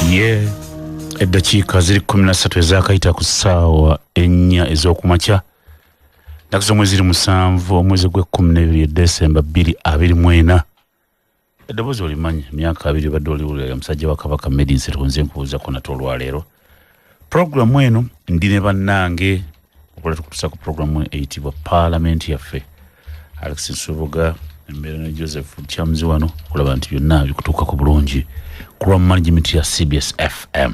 Ye eddakiika ziri 13 ezakayita ku ssaawa 4 ez'okumakya nnaku z'omwezi ziri 7 omwezi gwe-12 Desemba 2024. Eddoboozi olimanyi emyaka 2 badde oliwulira musajja wa Kabaka Medin Sseronze nkubuuzako nate olwaleero. Puroguramu eno ndi ne bannange okola tukutusa ku puroguramu eyitibwa Paalamenti yaffe. Alex Nsubuga embeera ne Joseph Kyamuzi wano okulaba nti byonna bikutuukako bulungi ku lwa management ya CBS FM.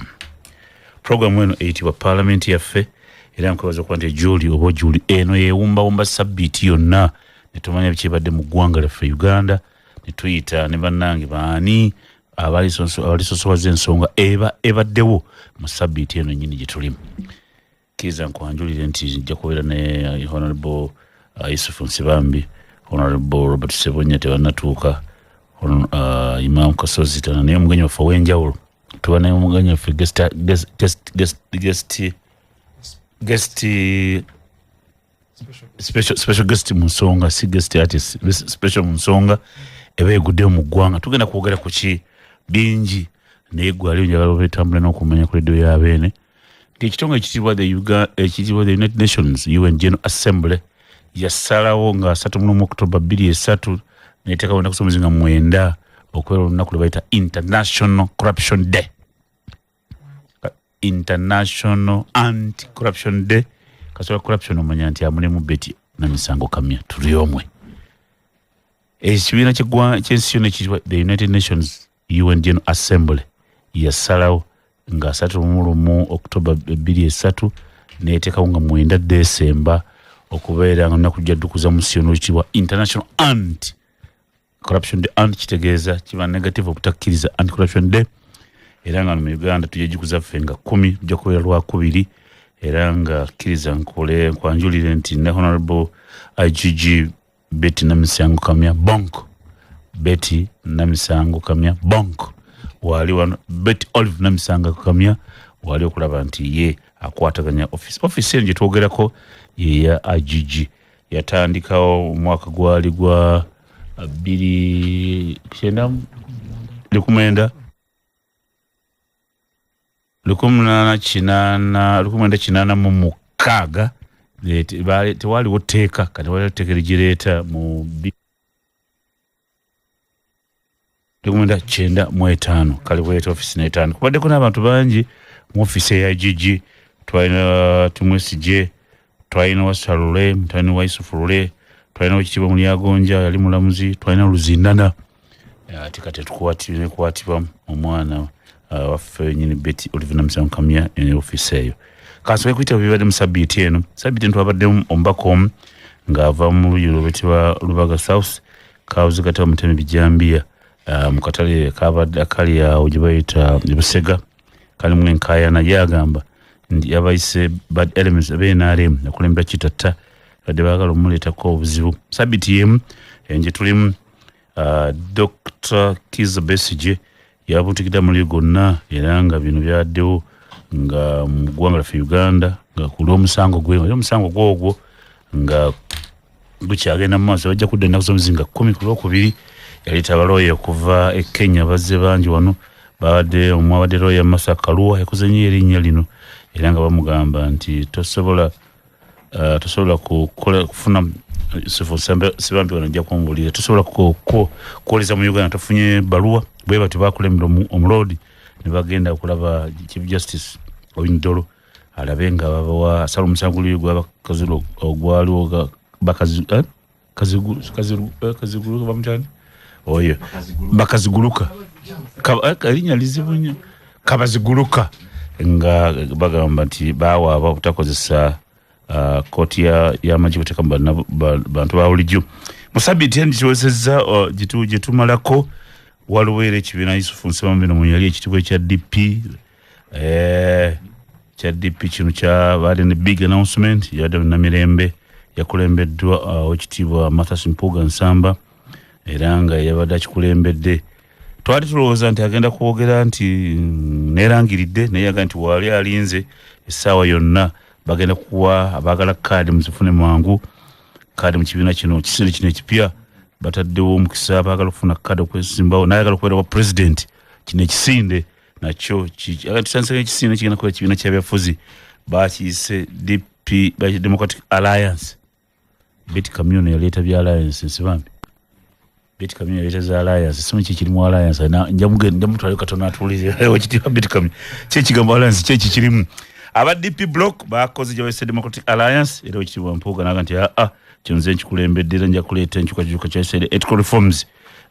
Puroguramu eno eyitibwa Paalamenti yaffe era nkwebaza okuba nti Julie oba Julie eno yeewumbawumba sabbiiti yonna ne tumanya bikibadde mu ggwanga lyaffe Uganda ne tuyita ne bannange baani abalisosowaza ensonga ebaddewo mu sabbiiti eno nnyini gye tulimu. Kkiriza nkwanjulire nti nja kubeera ne Honorable Yusufu Nsibambi, Honorable Robert Sebonya tebannatuuka, Imam Kasozi tana naye omugenyi waffe ow'enjawulo tuba naye omugenyi waffe special guest mu nsonga, si guest artist, special mu nsonga eba eguddewo mu ggwanga. Tugenda kwogera ku ki bingi naye gwali njagala obeetambula n'okumanya ku leediyo y'abeene nti ekitongole ekitibwa the United Nations UN General Assembly yassalawo nga 31 October 2003 neteekawo ennaku z'omwezi 9 okubeera olunaku lwe bayita International Corruption Day. International Anti-Corruption Day. Kasobola corruption omanya nti amulimu Betty Namisango Kamya tuli omwe. Ekibiina ky'ensi yonna ekitibwa the United Nations UN General Assembly yassalawo nga 31 October 2003 neteekawo nga 9 Desemba okubeera nga nnaku jaddukuza mu nsi yonna ekitibwa International Anti-Corruption Day. Anti kitegeeza kiba negative okutakkiriza Anti-Corruption Day. Era nga mu Uganda tujja jikuza ffe nga 10 tujja kubeera Lwakubiri era nga kkiriza nkwanjulire nti ne Honorable IGG Betty Namisango Kamya Bonk, Betty Namisango Kamya Bonk wali wano, Betty Olive Namisango Kamya wali okulaba nti ye akwataganya office eno gye twogerako ye ya IGG yatandikawo omwaka gwali gwa 1986 tewaliwo tteeka kati waliwo tteeka ligireeta mu 1995 kale bweta ofisi n'etaano kubaddeko n'abantu bangi mu ofisi eya IGG. Twalina Tumwesigye, twalina Wasalule, twalina Waisufu Lule, twalina Wekitiibwa Mulyagonja yali mulamuzi, twalina Luzindana ate kati tukwatibwa omwana waffe nyini Betty Olive Namisango Kamya ene ofisi eyo. Kasobola kuyita bibadde mu sabbiiti eno. Sabbiiti eno twabaddemu omubaka omu ng'ava mu luyi lw'etibwa Lubaga South kawuzi kataba Mutemi Bijambiya mu katale akali awo gye bayita Busega kalimu enkaayana yagamba nti yabayise bad elements ab'NRM nakulembera kitatta badde baagala omuleetako obuzibu. Sabbiiti yemu gye tulimu Dr. Kizza Besigye yabuutikidde amuliro gonna era nga bino byaddewo nga mu ggwanga lyaffe Uganda nga ku lw'omusango omusango gwogwo nga gukyagenda mu maaso bajja kudda ennaku z'omwezi nga 10 ku Lwokubiri. Yaleeta abalooya okuva e Kenya bazze bangi wano omwabadde looya Masa Kaluwa yakoze nnyo erinnya lino era nga bamugamba nti tosobola kufuna Sibambi wano ajja kumbuulira tosobola kwoleza mu Uganda tofunye baluwa bwe batyo bakulembera omuloodi ne bagenda okulaba Chief Justice Owindolo alabe nga babawa asala omusango luli gw'abakaziro ogwaliwo bakaziguluka bamutani oyo bakaziguluka erinnya lizibu nnyo kabaziguluka nga bagamba nti bawaaba obutakozesa kooti y'amagye kuteeka mu bantu ba bulijjo. Mu sabbiiti eno kiwezezza gye tumalako waliwo era ekibiina Yusufu Nsibambi no yali ekitibwa ekya DP kino kyabadde ne big announcement yadde Namirembe yakulembeddwa ekitiibwa Mathias Mpuuga Nsamba era nga yabadde akikulembedde. Twali tulowooza nti agenda kwogera nti neerangiridde naye yaga nti wali alinze essaawa yonna bagenda kuwa abaagala kaadi muzifune mangu. Kaadi mu kibiina kino kisinde kino ekipya bataddewo omukisa abaagala okufuna kaadi okwesimbawo n'ayagala okubeera wa president kino ekisinde nacho tusansira ekisina kigenda kuba ekibiina ky'ebyafuzi bakiyise DP Democratic Alliance. Betty Kamyuno yaleeta bya alliance nsibambi. Betty Kamyuno yaleeta za alliance simu kirimu alliance na njamutwale katona atulize wakitiwa Betty Kamyuno kigambo alliance kirimu. Aba DP block bakoze gyawese Democratic Alliance era ekitiwa Mpuuga naga nti kyonze nkikulembedde nja kuleeta enkyukakyuka kyasede ethical reforms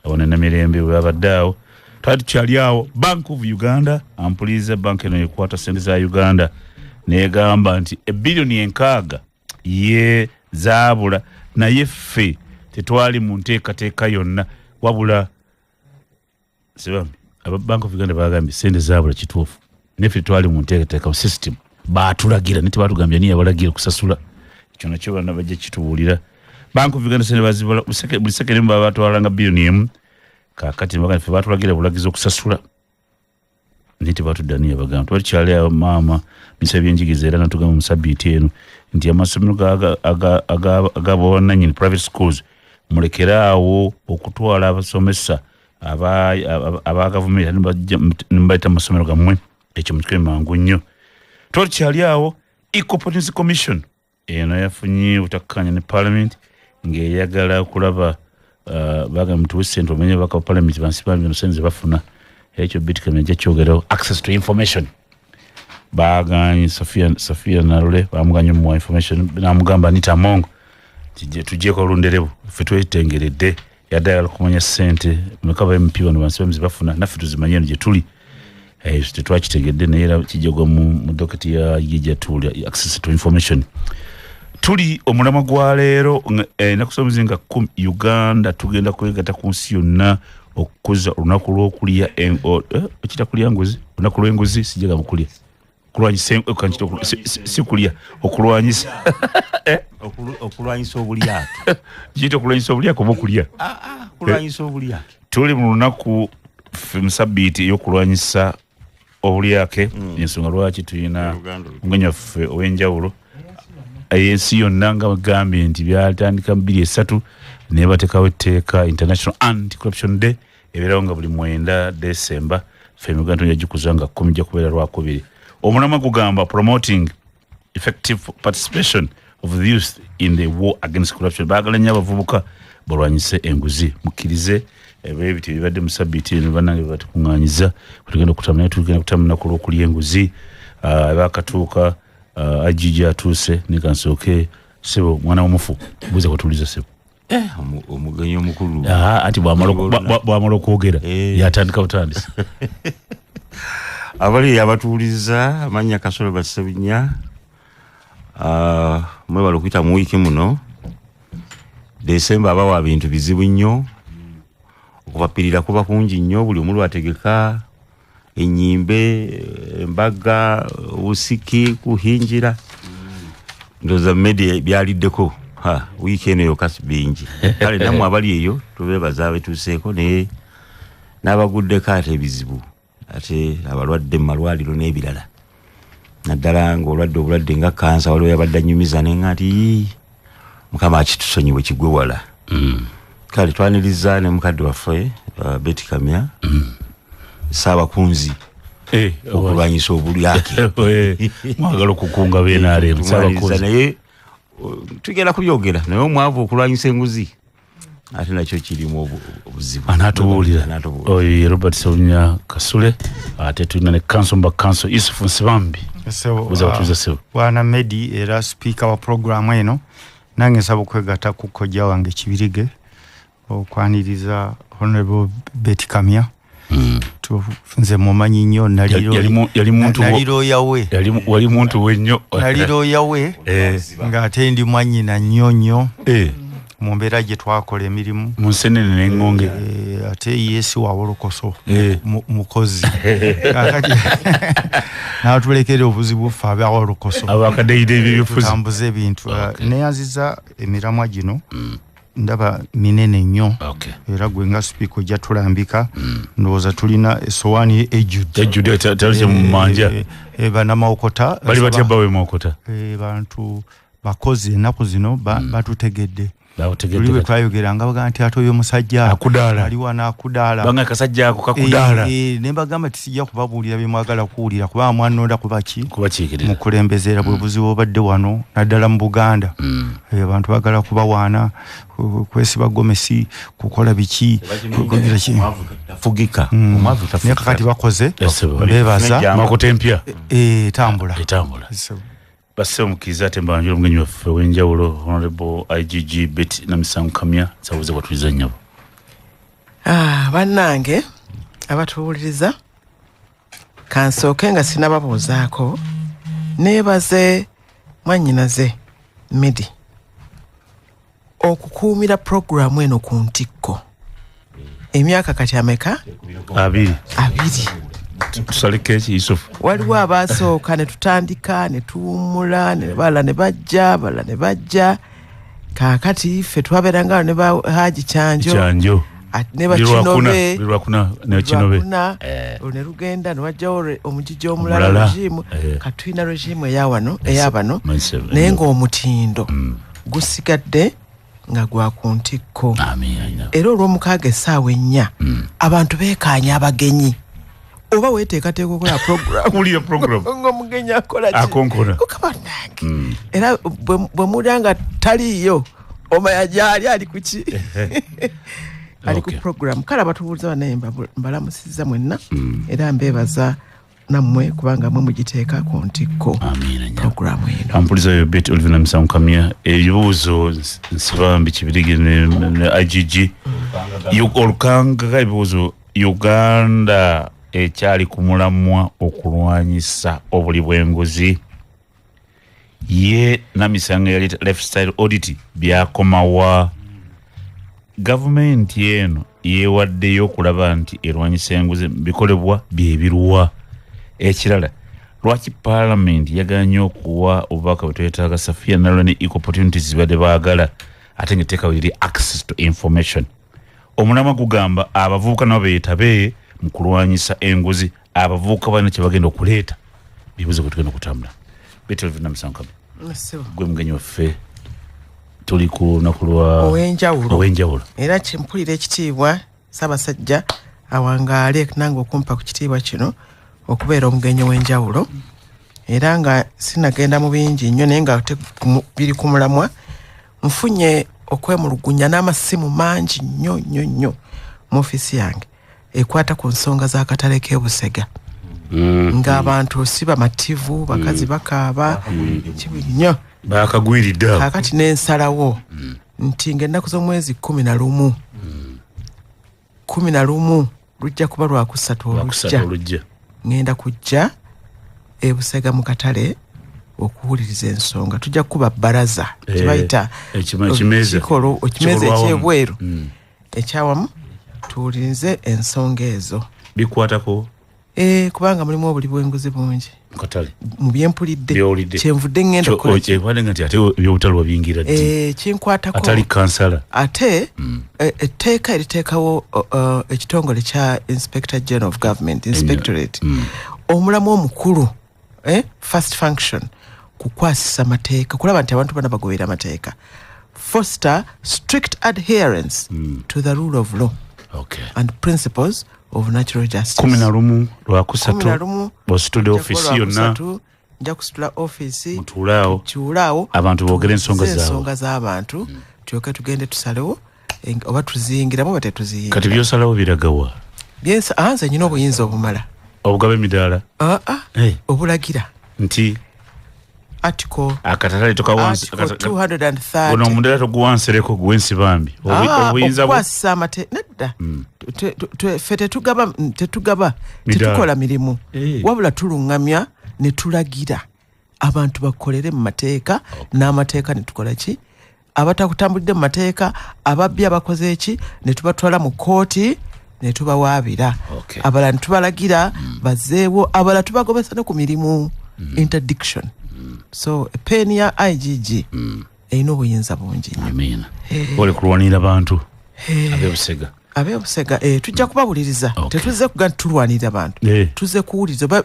abone na mirembe wabaddawo twali tukyali awo. Bank of Uganda ampuliza bank eno ekwata sente za Uganda negamba nti ebbilioni 6 ye zaabula naye ffe tetwali mu nteekateeka yonna wabula sibambi aba Bank of Uganda bagambye sente zaabula kituufu neffe twali mu nteekateeka system baatulagira nti baatugambye niye abalagira kusasula ekyo nakyo bana bajja kitubuulira. Bank of Uganda sente bazibula buli sekere mba batwalanga bilioni 1 kakati bagambye ffe baatulagira bulagiza okusasula nti batudaniya bagamba twali kyali awo maama misabye enjigiriza era natugamba mu sabbiiti eno nti amasomero agabawannannyini private schools mulekeraawo okutwala abasomesa aba gavumenti nimbaita amasomero gammwe ekyo mukikole mangu nnyo. Twali kyali awo Equal Opportunity Commission eno yafunye obutakkanya ne parliament ng'eyagala okulaba baga mutuwe sente omenye baka parliament bansibambi no senze bafuna ekyo bitcoin kyogeraho access to information baganye Sofia Narule bamuganye mu information namugamba Anita Mongo tujje ko lunderebu ffe twetengeredde yadala kumanya sente mekaba MP bano bansibambi bafuna naffe tuzimanye nje tuli tetwakitegedde naye era kijogwa mu doketi ya Yija Tuli access to information. Tuli omulama gwa leero nakusomuzinga Uganda tugenda kwegata ku nsi yonna okukuza olunaku lw'okulya ekita kulya ngozi olunaku lw'engozi sijjaga bukulya kulwanyisa si kulya okulwanyisa okulwanyisa obulyake jito kulwanyisa obulyake oba okulya kulwanyisa obulyake. Tuli mu lunaku musabbiiti y'okulwanyisa obulyake ensonga lwaki tulina omuganya ffe ow'enjawulo ensi yonna nga bagambye nti byatandika 2003 naye bateekawo etteeka International Anti-Corruption Day ebeerawo nga buli 9 December ffe Uganda tujja gikuza nga 10 jja kubeera Lwakubiri. Omulama gugamba promoting effective participation of the youth in the war against corruption. Baagala nnyo abavubuka balwanyise enguzi mukkirize ebyo bibadde mu sabbiiti eno bannange batukuŋŋaanyiza tugenda okutamula tugenda kutamula ku lw'okulya enguzi bakatuuka ajija atuuse nekansooke sebo mwana w'omufu buuza kutuuliza sebo omugenyi omukulu ati bw'amala okwogera yatandika butandisi abali abatuuliza amanya Kasolo Basabinya mwebala okuyita mu wiiki muno Desemba abawa bintu bizibu nnyo okubapirira kuba kungi nnyo buli omu lwategeka enyimbe embaga usiki kuhinjira ndoza media byaliddeko wiiki eno yokka bingi kale namwe abali eyo tubeebaza abetuuseeko naye n'abaguddeko ate ebizibu ate abalwadde mu malwaliro n'ebirala naddala ng'olwadde obulwadde nga kansa waliwo yabadde annyumiza naye nga nti Mukama akitusonyiwe kigwe wala kale twaniriza ne mukadde waffe Betty Kamya Saabakunzi okulwanyisa obulyake mwagala okukunga BNRM Saabakunzi naye tugenda kubyogera naye omwavu okulwanyisa enguzi ate nakyo kirimu obuzibu anatubuulira oyo Robert Sewunya Kasule ate tulina ne Kansomba Kanso Yusufu Nsibambi wana Medi era speaker wa programu eno nange nsaba okwegatta ku kojja wange Kibirige okwaniriza Honorable Betty Kamya tufunze mumanyi nnyo yali muntu yawe wali muntu wennyo naliro yawe nga ate ndi mwanyina nnyo mu mbeera gye twakola emirimu mu Nsenene n'Engonge ate Yesu wa Wolokoso mukozi n'atulekera obuzibu ffe aba Wolokoso abakadeyide ebyobufuzi tutambuza ebintu neyanziza emiramwa gino ndaba minene nnyo era gwe nga speaker ojja tulambika ndowooza tulina esowaani ejjudde talise mu manja banamawokota bali batya bawe mawokota bantu bakozi ennaku zino batutegedde Tuliwe twayogeranga baga nti ate oyo musajja akudala aliwa naakudala banga kasajja ako kakudala ne mbagamba tisijja kubabuulira bye mwagala kuwulira kuba mwanonda kubakiikirira mukulembezeera bwe buzibu obadde wano naddala mu Buganda abantu bagala kubawaana kwesiba gomesi kukola biki fugika omwavu naye kakati bakoze beebaza makotempya tambula basse omukkiriza ate mbanjula omugenyi waffe w'enjawulo Honorable IGG Betty Namisango Kamya sabuze bwatuliza nnyabo bannange abatuwuliriza kansooke nga sinababuuzaako neebaze mwannyinaze Medi okukuumira puroguramu eno ku ntikko emyaka kati ameka 2 tusaleko eki Yusufu waliwo abaasooka ne tutandika ne tuwummula ne bala ne bajja kaakati ffe twabeeranga ne ba Haji Kyanjo ne bakinobe ne rugenda ne wajjawo omujiji omulala regimu katulina regimu eyabano naye ng'omutindo gusigadde nga gwa ku ntikko era olw'omukaaga essaawa 4 abantu beekaanya abagenyi oba weteekateeka okola program ng'omugenyi akola ki era bwe mulya nga taliiyo omanya gyali ali ku ki ali ku program kale abatubuuliza banaye mbalamusizza mwenna era mbeebaza nammwe kubanga mwe mugiteeka ku ntikko programu eno ampulizayo Betty Oliver Namisango Kamya ebibuuzo nsibambi kibirige ne IGG olukanga ebibuuzo Uganda ekyali ku mulamwa okulwanyisa obuli bw'enguzi ye Namisango yali lifestyle audit byakomawa gavumenti eno yeewaddeyo okulaba nti erwanyisa enguzi bikolebwa byebirwa ekirala lwaki parliament yaganye okuwa obubaka bwetwetaaga Safia Nalwa ne equal opportunities badde baagala ate ngateekawo eri access to information omulamwa gugamba abavubuka nabo beetabe mu kulwanyisa enguzi abavubuka balina kye bagenda okuleeta bibuze bwe tugenda okutambula Betty Oliver Namisango Kamya gwe mugenyi waffe tuli ku lunaku lwa ow'enjawulo era kyempulira ekitiibwa Ssaabasajja awangaale nange okumpa ku kitiibwa kino okubeera omugenyi w'enjawulo era nga sinagenda mu bingi nnyo naye nga biri ku mulamwa nfunye okwemulugunya n'amasimu mangi nnyo mu ofiisi yange ekwata ku nsonga z'akatale k'e Busega ng'abantu si bamativu bakazi bakaaba kibi nnyo bakagwiridde kaakati n'ensalawo nti ng'ennaku z'omwezi 11 lujja kuba lwakusatu olujja ngenda kujja e Busega mu katale okuwuliriza ensonga tujja kuba bbalaza kibayita ekimeza ekyebweru ekyawamu tuwulirize ensonga ezo bikwatako kubanga mulimu obuli bw'enguzi bungi katale mu byempulidde kyenvudde ngenda okukola nti ate ebyobutale wabingira ddi kinkwatako atali kansala ate etteeka eriteekawo ekitongole kya Inspector General of Government Inspectorate omulamu omukulu first function kukwasisa mateeka kulaba nti abantu bana bagoberera amateeka foster strict adherence to the rule of law and principles of natural justice 11 lwakusatu bositudde office yonna nja kusitula office mutuulaawo abantu boogera ensonga z'abantu tulyoke tugende tusalewo oba tuziyingiramu oba tetuziyingira kati byosalawo biragawa nze nyina obuyinza obumala obugaba emidaala obulagira nti article akatale tokawansi 230 ono omundala toguwansereko guwensibambi obuyinza okwasa nedda ffe tetugaba tetukola mirimu wabula tulungamya ne tulagira abantu bakolere mu mateeka n'amateeka ne tukola ki abatakutambulidde mu mateeka ababbi abakoze eki ne tubatwala mu kooti ne tubawaabira abalala ne tubalagira bazeewo abalala tubagobesa ne ku mirimu interdiction so peeni ya IGG erina obuyinza bungi nnyo oli kulwanira bantu ab'ebusega tujja kubawuliriza tetuzze kuga tulwanirira abantu tuzze kuwuliriza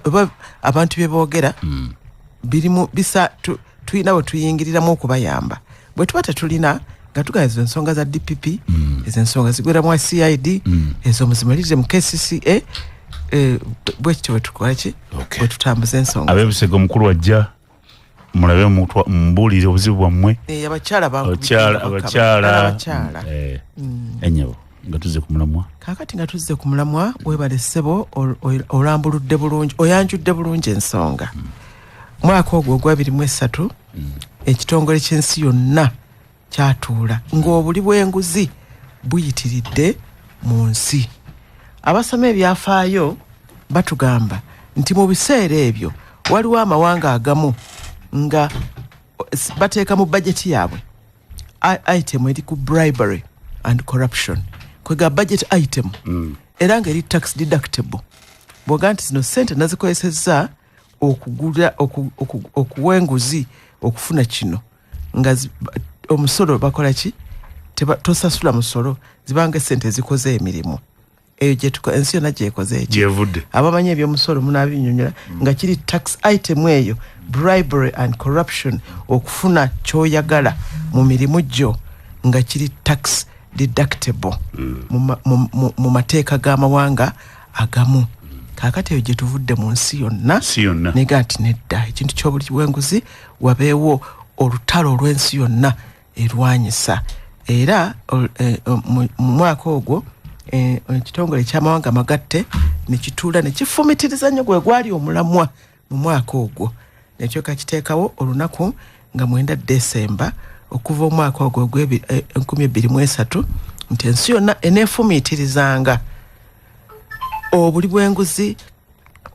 abantu bye boogera birimu tulina bwe tuyingiriramu okubayamba bwe tuba tetulina gatuga ezo ensonga za DPP ezo ensonga zigwera mu CID ezo muzimalirize mu KCCA bwekyo wetukolaki wetutambuza ensonga abebisego mukulu wajja mulabe mbulire obuzibu bwammwe abakyala enyabo nga tuzze ku mulamwa kakati nga tuzze ku mulamwa webale ssebo olambuludde bulungi oyanjudde bulungi ensonga mwaka ogwo ogwa 2023 ekitongole ky'ensi yonna kyatuula ng'obuli bw'enguzi buyitiridde mu nsi. Abasoma ebyafaayo batugamba nti mu biseera ebyo waliwo amawanga agamu nga bateeka mu bajeti yaabwe item eri ku bribery and corruption kwega budget item era nga eri tax deductible bwoga nti zino sente nazikozesezza okugula okuwa enguzi okufuna kino nga omusolo bakola ki tosasula musolo zibanga sente zikoze emirimu eyo gyetuko ensi yonna gyekoze ekyo abamanyi ebyomusolo munaabinyonyola nga kiri tax item eyo bribery and corruption okufuna kyoyagala mu mirimu gyo nga kiri tax deductible mu mateeka g'amawanga agamu. Kakati eyo gyetuvudde mu nsi yonna nega nti nedda ekintu ky'obuli bw'enguzi wabeewo olutalo olw'ensi yonna erwanyisa era mu mwaka ogwo ekitongole ky'amawanga amagatte ne kituula ne kifumitiriza nnyo gwe gwali omulamwa mu mwaka ogwo nekyo kakiteekawo olunaku nga 9 Desemba okuva omwaka ogwo ogw'2023 nti ensi yonna eneefumitirizanga obuli bw'enguzi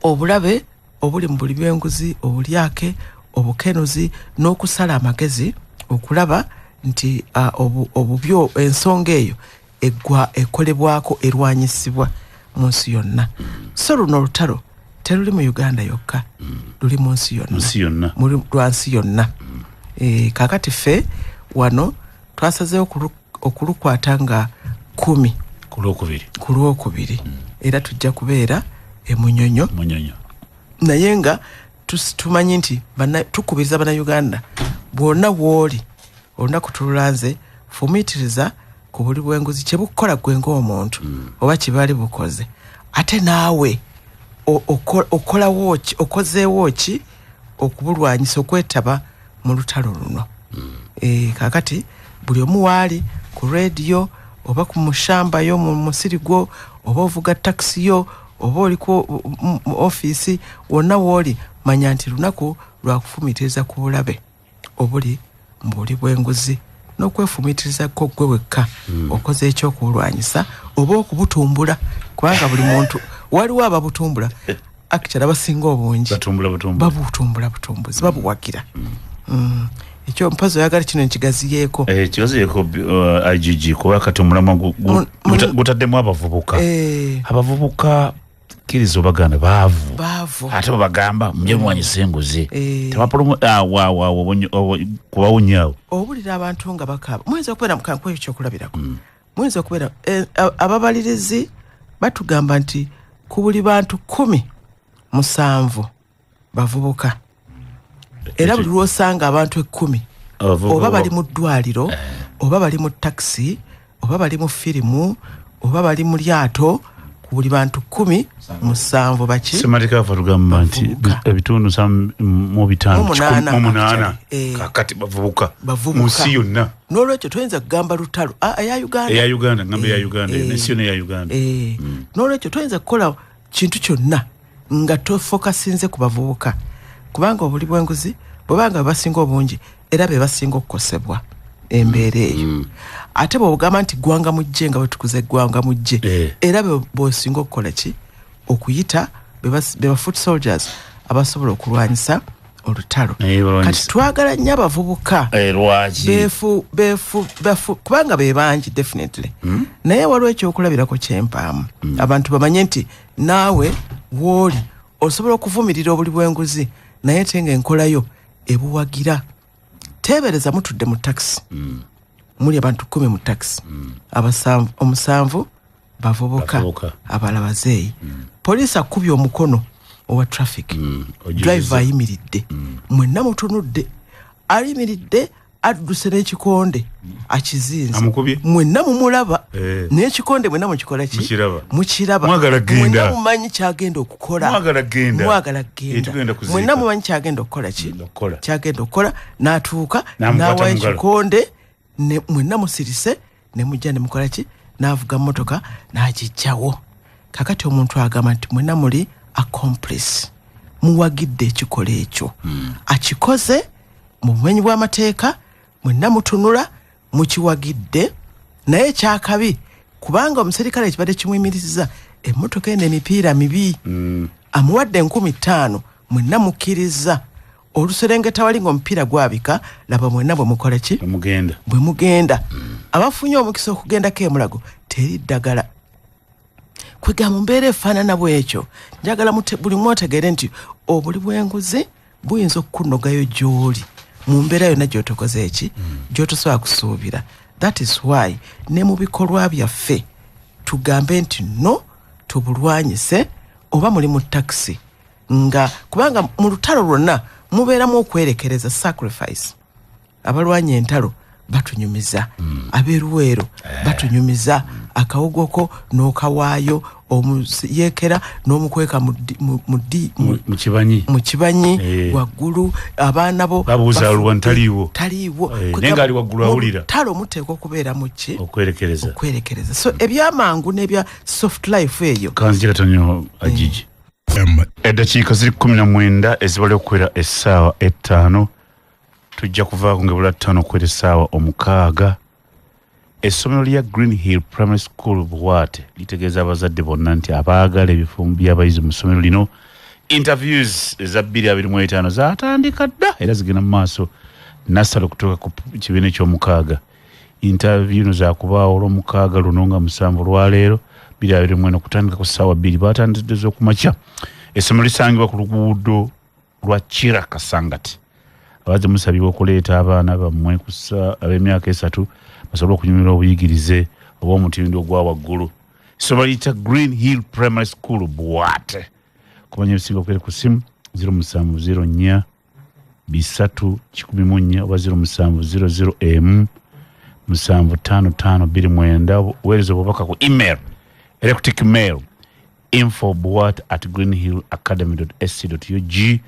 obulabe obuli mu buli bw'enguzi obulyake obukenuzi n'okusala amagezi okulaba nti obubyo ensonga eyo eggwa ekolebwako erwanyisibwa mu nsi yonna. So luno olutalo teruli mu Uganda yokka luli mu nsi yonna lwa nsi yonna. Kakati ffe wano twasazeewo okulukwata nga 10 ku lwokubiri era tujja kubeera emunyonyo naye nga tumanyi nti tukubiriza bannayuganda bwonna bw'oli olunaku tululanze fumiitiriza ku buli bw'enguzi kye bukukola gwe ng'omuntu oba kye baali bukoze ate naawe okozeewo ki okubulwanyisa okwetaba mu lutalo luno. Kakati buli omu waali ku rediyo oba ku mushamba yo mu musiri gwo oba ovuga takisi yo oba oliko mu ofiisi wonna wooli manya nti lunaku lwakufumiitiriza ku bulabe obuli mu buli bw'enguzi n'okwefumiitirizako gwe wekka okoze ekyokubulwanyisa oba okubutumbula kubanga buli muntu waliwo ababutumbula akikyala basinga obungi babutumbula butumbuzi babuwagira. Ekyo mpazo oyagala kino nkigaziyeeko IGG kuba kati omulamwa gutaddemu abavubuka kkiriza obaganda baavu ate babagamba muje muwanyisa enguzi kubawunyaawo owulira abantu nga bakaaba muyinza okubeera mukankweyo kyokulabirako muyinza okubeera ababalirizi batugamba nti ku buli bantu 17 bavubuka era buli lwosanga abantu 10 oba bali mu ddwaliro oba bali mu takisi oba bali mu firimu oba bali mu lyato ku buli bantu 17 baki sematika afa tugamba nti ebitundu 5 kakati bavubuka mu nsi yonna. N'olwekyo toyinza kugamba lutalo eya Uganda ngamba eya Uganda ensi yonna eya Uganda. N'olwekyo toyinza kukola kintu kyonna nga tofokasinze ku bavubuka kubanga obuli bw'enguzi bwebanga basinga obungi era be basinga okukosebwa embeera eyo ate bw'ogamba nti gwanga mujje nga bwetukuza eggwanga mujje era bw'osinga okukola ki okuyita be ba foot soldiers abasobola okulwanyisa olutalo. Kati twagala nnyo abavubuka beefu kubanga be bangi definitely naye waliwo ekyokulabirako kyempaamu abantu bamanye nti naawe w'oli osobola okuvumirira obuli bw'enguzi naye tenga enkolayo ebuwagira. Teebereza mutudde mu takisi muli abantu 10 mu takisi omusanvu bavubuka abala bazeeyi poliisi akubye omukono owa traffic driver ayimiridde mwenna mutunudde ayimiridde adduse n'ekikonde akizinze amukubye mwenna mumulaba n'ekikonde mwenna mukikola ki mukiraba mwenna mumanyi kyagenda okukola mwagala genda mwenna mumanyi kyagenda okukola ki kyagenda okukola n'atuuka n'awa ekikonde mwenna musirise ne mujja ne mukola ki n'avuga mmotoka n'agijjawo. Kakati omuntu agamba nti mwenna muli accomplice, muwagidde ekikola ekyo akikoze mu bumenyi bw'amateeka, mwenna mutunula mukiwagidde. Naye kyakabi kubanga omuserikale ekibadde kimuyimiriza emmotoka eno emipiira mibi amuwadde 15,000 mwenna mukkiriza oluserengeta wali ng'omupiira gwabika laba mwenna bwe mukola ki bwe mugenda. Abafunye omukisa okugendako emulago teri ddagala kwegamba mbeera efaanana bwekyo. Njagala buli mwotegeere nti obuli bw'enguzi buyinza okukunogayo gy'oli mu mbeera yonna gy'otokoze eki gy'otosobola kusuubira. That is why ne mu bikolwa byaffe tugambe nti no tubulwanyise oba muli mu taxi nga kubanga mu lutalo lwonna mubeeramu okwerekereza sacrifice. Abalwanya entalo batunyumiza abeeruweero batunyumiza akawogoko n'okawaayo omuyekera n'omukweka mu kibanyi waggulu abaana bo babuuza luwa taliiwo naye ng'ali waggulu awulira talo muteekwa okubeera mu ki okwerekereza. So ebyamangu n'ebya soft life eyo kanzira tonyo ajiji eddakiika ziri 19 ezibala okukwera essaawa 5 tujja kuvaako nga bula 5 okukwera essaawa 6. Essomero lya Green Hill Primary School Buwate litegeeza abazadde bonna nti abaagala ebifumbo by'abayizi mu ssomero lino interviews eza 2025 zaatandika dda era zigenda mu maaso nassalo okutuuka ku kibiina eky'omukaaga. Interview zaakubaawo olw'omukaaga luno nga 7 lwaleero 2024 okutandika ku ssaawa 2 baatandidde z'okumakya. Essomero lisangibwa ku luguudo lwa Kira Kasangati. Abazadde musabibwa okuleeta abaana bammwe ku ab'emyaka 3 basobole okunyumirwa obuyigirize obw'omutindo ogwa waggulu. Essomero liyita Green Hill Primary School Buwate. Kumanya ebisinga okwera ku ssimu 0704 314 oba 0700 75529 weereza obubaka ku email electric mail info@greenhillacademy.sc.ug.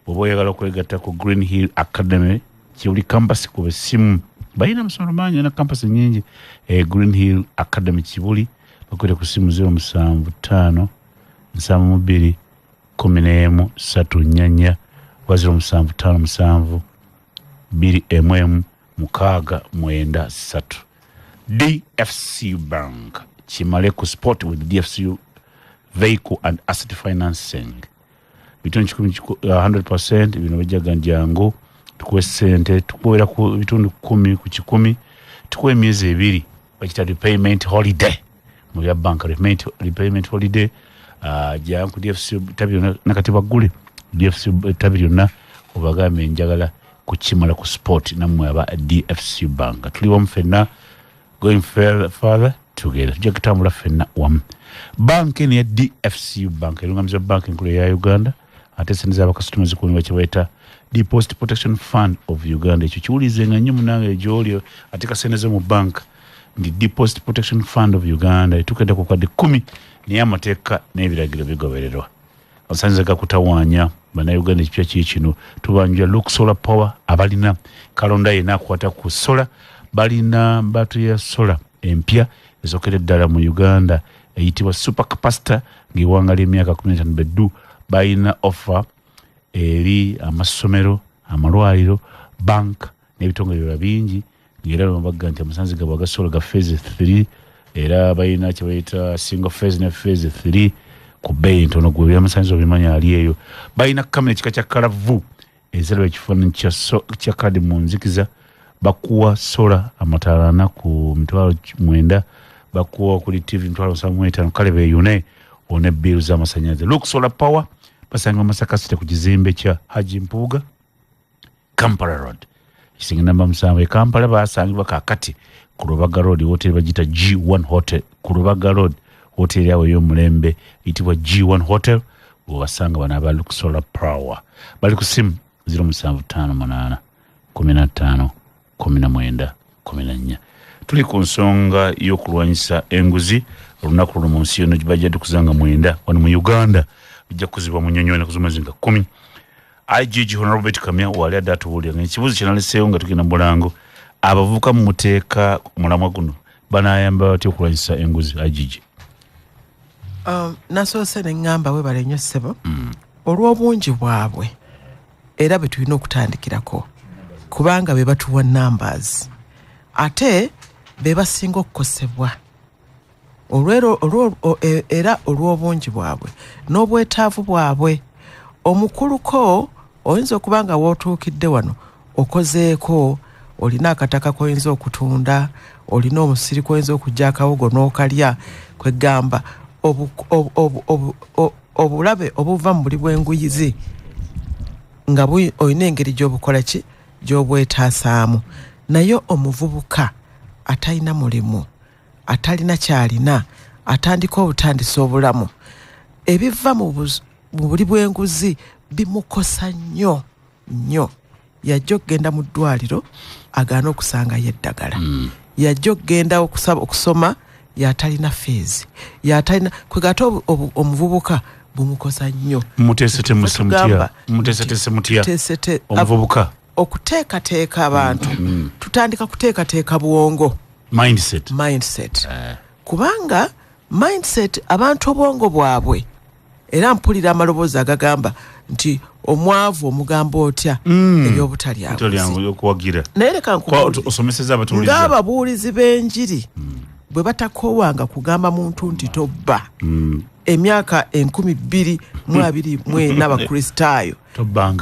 Bw'oba oyagala okwegatta ku Green Hill Academy kyebuli kampasi kuba essimu balina amasomero mangi na kampasi nnyingi. Green Hill Academy kibuli bakwere ku ssimu 075 72 11 3 wa 075 2 693. DFC Bank kimale ku sport with DFC vehicle and asset financing bitundu 100% bino bijjaga njangu tukuwe sente tukuwera ku bitundu 10 ku 10 tukuwe emyezi 2 bakita repayment holiday mu ya bank repayment holiday jangu ku DFC tabyo nakati bagule DFC tabyo na obagambe njagala kuchimala ku sport namwe aba DFC Bank tuliwo mfena going further together jakitambula fena wam bank ni ya DFC Bank elungamza bank nkule ya Uganda ate sente z'aba customers ku niwa cheweta Deposit Protection Fund of Uganda ekyo kiwulizenga nnyo munange ejolyo ate kasente zo mu bank ndi Deposit Protection Fund of Uganda etukenda ku kadi 10 ni amateeka n'ebiragiro bigobererwa osanze gakutawanya bana Uganda ekipya kino tubanja Look Solar Power abalina kalonda yena kwata ku solar balina batu ya solar empya ezokere ddala mu Uganda eyitibwa super capacitor ngiwangala emyaka 15 beddu balina offer eri amasomero amalwaliro bank n'ebitongole bingi ngera babaga nti amasanzi gabaga solar ga phase 3 era balina kyebayita single phase ne phase 3 ku bei ntono gwe byamasanzi obimanya ali eyo balina kamera kika kya kalavu ezalwa ekifaananyi kya kadi mu nzikiza bakuwa solar amatalana ku mitwalo 9 bakuwa kuli TV mitwalo 75 kale beyune one bill za masanyaze. Look Solar Power basanga Masaka City ku kizimbe kya Haji Mpuga Kampala Road kisinga namba 7 Kampala basangibwa kakati ku Rubaga Road hotel bagita G1 Hotel ku Rubaga Road hotel yawe yo mulembe itibwa G1 Hotel obasanga bana ba Look Solar Power bali ku simu 0758 15 19 14. Tuli ku nsonga y'okulwanyisa enguzi olunaku luno mu nsi yonna gibajja tukuzanga 9 wano mu Uganda bijja kuzibwa mu Nyonyi na kuzuma zinga 10. IGG Honorable Betty Kamya wali adatubuulira ng'ekibuuzo kye naleseewo nga tugenda mulango abavubuka mu muteeka mulamwa guno banaayamba batya okulwanyisa enguzi IGG. Nasoose ne ngamba webale nnyo ssebo olw'obungi bwabwe era bwe tulina okutandikirako kubanga be batuwa numbers ate be basinga okukosebwa era olw'obungi bwabwe n'obwetaavu bwabwe omukuluko oyinza okuba nga wootuukidde wano okozeeko olina akataka koyinza okutunda olina omusiri koyinza okujja akawogo n'okalya kwegamba obulabe obuva mu buli bw'enguyizi nga olina engeri gy'obukola ki gy'obwetaasaamu naye omuvubuka atalina mulimu atalina kyalina atandika obutandisa obulamu ebiva mu buli bw'enguzi bimukosa nnyo yajja okugenda mu ddwaliro agaana okusangayo eddagala yajja okugenda okusoma yatalina feezi yatalina kwegata omuvubuka bumukosa nnyo. Muteesete mutya omuvubuka okuteekateeka abantu tutandika kuteekateeka bwongo mindset. Kubanga mindset abantu obwongo bwabwe era mpulira amaloboozi agagamba nti omwavu omugamba otya ebyobutalyanguokuwagira naye leka ng'ababuulizi b'enjiri bwe batakoowanga kugamba muntu nti tobba emyaka 2024 abakristaayo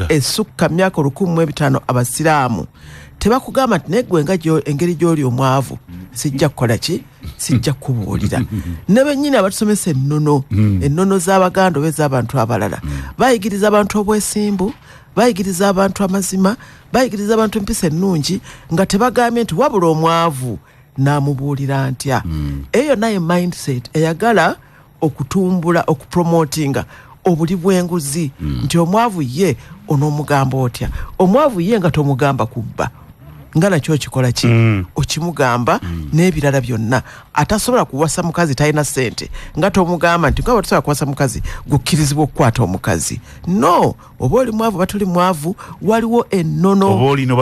esukka myaka 1500 abasiraamu tebakugamba nti negwe nga engeri gy'oli omwavu sijja kukola ki sijja kubuulira ne bennyini abatusomesa ennono z'Abaganda oba ez'abantu abalala bayigiriza abantu obwesimbu bayigiriza abantu amazima bayigiriza abantu empisa ennungi nga tebagambye nti wabula omwavu n'amubuulira ntya eyo naye mindset eyagala okutumbula okupromotinga obuli bw'enguzi nti omwavu ye onoomugamba otya omwavu ye nga tomugamba kubba nga nakyo kikola ki okimugamba n'ebirala byonna atasobola kuwasa mukazi talina ssente nga tomugamba nti nga batasobola kuwasa mukazi gukkirizibwa okukwata omukazi no oba oli mwavu oba toli mwavu waliwo ennono oba olina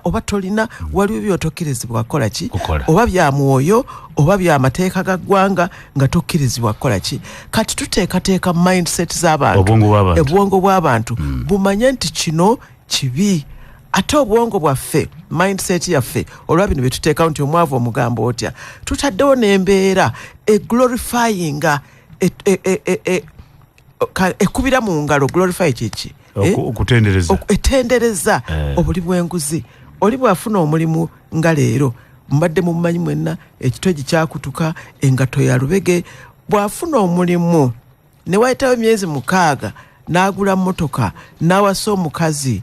oba tolina waliwo byotokkirizibwa kukola ki oba bya mwoyo oba bya mateeka ga ggwanga nga tokkirizibwa kukola ki kati tuteekateeka mindset z'abantu obwongo bw'abantu bumanye nti kino kibi ate obwongo bwaffe mindset yaffe olwa bino byetuteekawo nti omwavu omugambo otya tutaddewo n'embeera glorifyinga ekubira mu ngalo glorify kyeki etendereza obuli bw'enguzi oli bwafuna omulimu nga leero mbadde mumanyi mwenna ekitogi kyakutuka engato ya lubege bwafuna omulimu ne wayitawo emyezi 6 n'agula mmotoka n'awasa omukazi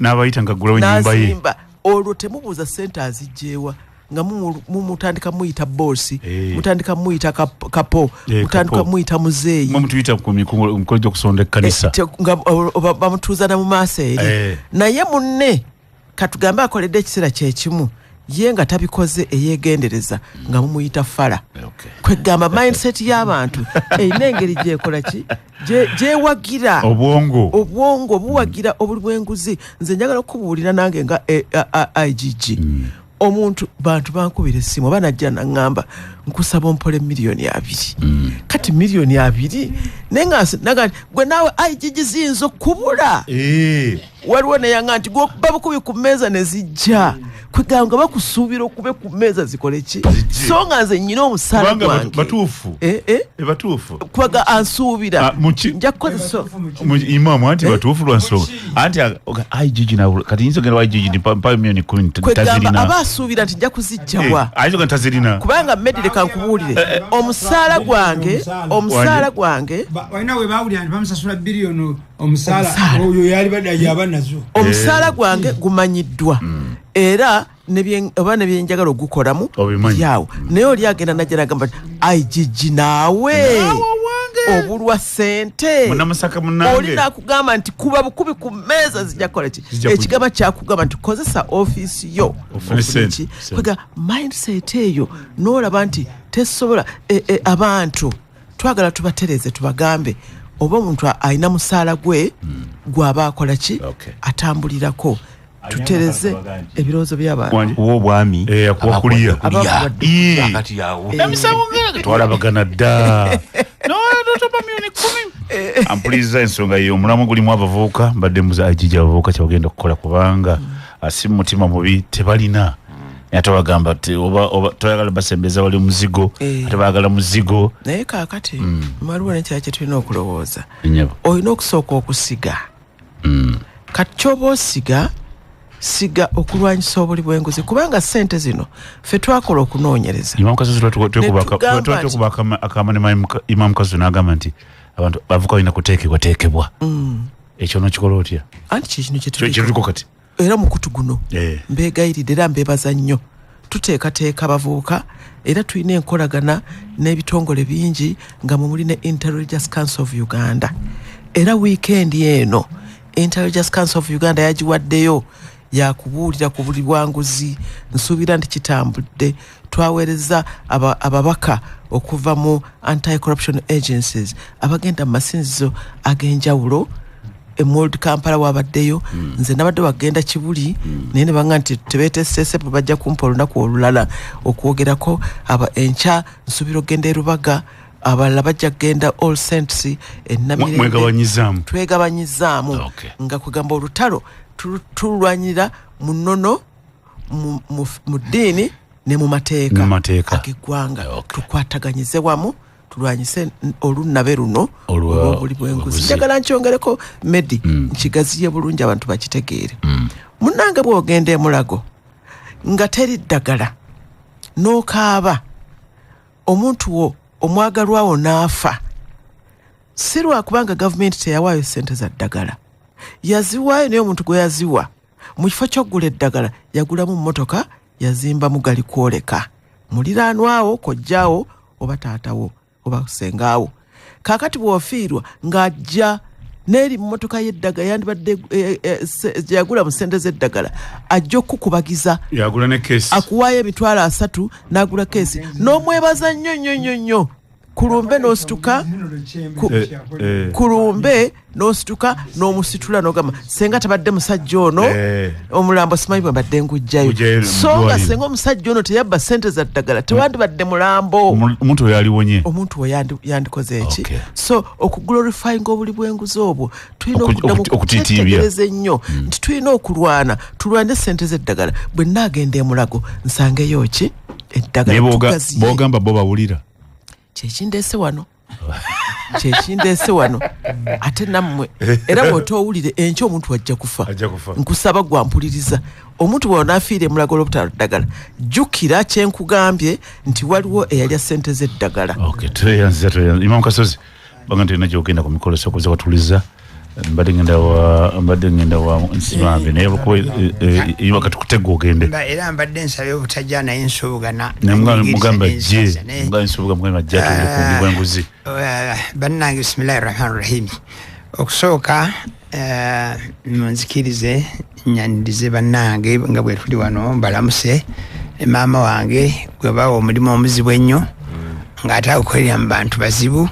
n'abayita nga aggulawo ennyumba ye olwo temubuuza ssente azijjeewa nga mutandika muyita boosi mutandika muyita kapo mutandika muyita muzeeyi mutuyita ku mikolo gy'okusonda ekkanisa nga bamutuuza na mu maaso eri naye munne katugambe akoledde ekiseera kyekimu ye nga tabikoze eyeegendereza nga mumuyita fala kwegamba mindset y'abantu erina engeri gyekola ki gyewagira obwongo buwagira obuli bw'enguzi nze njagala okubuulira nange nga IGG omuntu bantu bankubira essimu oba najja naŋŋamba nkusaba ompole $2,000,000 kati $2,000,000 naye nga gwe naawe IGG ziyinza okubula waliwo neyaŋŋa nti gwokuba bukubi ku mmeeza ne zijja kweganga bakusuubira okube ku mmeeza zikole ki so nga nze nnyina omusaala gwange batuufu kubaga ansuubira nja kukozesa imamu anti batuufu lwansonga anti IGG kati yinza ogenda wa IGG ni $10,000,000 kwegamba aba asuubira nti nja kuzijjawa ayinza ogenda tazirina kubanga Medi leka nkubuulire omusaala gwange balina we baawulira nti bamusasula $1,000,000,000 omusaala oyo yali badde abanazo omusaala gwange gumanyiddwa era oba ne byenjagala ogukolamu yawo naye oli agenda najja nagamba IGG naawe obulwa sente munamusaka munange olina akugamba nti kuba bukubi ku mmeeza zijja kukola ki ekigamba kyakugamba nti kozesa ofiisi yo kwega mindset eyo n'olaba nti tesobola abantu twagala tubatereze tubagambe oba omuntu alina musaala gwe gwaba akola ki atambulirako tutereze ebirowoozo by'abantu obwami akuwakuliya akati yawo twalabagana dda ampuliriza ensonga yo omulamu gulimu abavubuka mbadde mbuza ajija abavubuka kyabagenda okukola kubanga asi mutima mubi tebalina ate bagamba oba toyagala basembeza wali muzigo ate bagala muzigo naye kaakati waliwo nekyala kye tulina okulowooza olina okusooka okusiga kati kyoba osiga siga okulwanyisa obuli bw'enguzi kubanga ssente zino ffe twakola okunoonyereza Imam Kazu n'agamba nti abantu bavuka balina kuteekebwa ekyo nokikola otya anti kino kyetuliko kati era mukutu guno mbeegayiridde era mbeebaza nnyo tuteekateeka abavubuka era tulina enkolagana n'ebitongole bingi nga muli ne Intelligence Council of Uganda era wiikendi eno Intelligence Council of Uganda yagiwaddeyo yakubuulira ku buli bwanguzi nsuubira nti kitambudde twaweereza ababaka okuva mu anti-corruption agencies abagenda mu masinzizo ag'enjawulo Mold Kampala wabaddeyo nze nabadde bagenda Kibuli naye ne banga nti tebeetesese bajja kumpa olunaku olulala okwogerako enkya nsuubira ogenda Rubaga abalala bajja kgenda All Saints mwegabanyizaamu twegabanyizaamu nga kugamba olutalo tulwanyira mu nnono mu ddiini ne mu mateeka ag'eggwanga tukwataganyize wamu tulwanyise olunabe luno olw'obuli bw'enguzi njagala nkyongereko Medi nkigaziye bulungi abantu bakitegeere munnange bw'ogenda emulago nga teri ddagala n'okaaba omuntu wo omwagalwawo n'afa si lwakubanga gavumenti teyawaayo ssente za ddagala yaziwaayo naye omuntu gwe yaziwa mu kifo ky'oggula eddagala yagulamu mmotoka yazimbamu gali kwoleka muliraanwawo kojjaawo oba taatawo oba sengaawo kaakati bw'ofiirwa ng'ajja n'eri mmotoka y'eddagala yandibadde yagula mu ssente z'eddagala ajja okukubagiza yagula ne keesi akuwaayo emitwalo 3 n'agula keesi n'omwebaza nnyo kulumbe n'osituka kulumbe n'osituka n'omusitula n'ogamba senga tabadde musajja ono omulambo simanyi bwe mbadde ngujjayo so nga senga omusajja ono teyabba ssente za ddagala tewandibadde mulambo omuntu oyo aliwonye omuntu oyo yandikoze eki so okuglorifyinga obuli bw'enguzi obwo tulina okutegereza ennyo nti tulina okulwana tulwane ssente z'eddagala bwe nnaagenda emulago nsangeyo ki eddagala tugaziye bogamba bo bawulira kyekindeese wano ate nammwe era bw'otoowulire enkya omuntu wajja kufa nkusaba gwampuliriza omuntu bw'onaafiira emulago olw'obutala ddagala jjukira kyenkugambye nti waliwo eyalya ssente z'eddagala tweyanziza Imam Kasozi banga nti olina gyogenda ku mikolo sokuza watuliza mbadde ngenda wa nsimambe naye olwokuba kati kutegga ogende era mbadde nsabye obutajja naye nsuubugana mugamba nsuubuga mugamba jja tukundi bw'enguzi bannange bisimillahi rahmani rahimi okusooka munzikirize nyanirize bannange nga bwe tuli wano mbalamuse maama wange gwe bawa omulimu omuzibu ennyo ng'ate agukolera mu bantu bazibu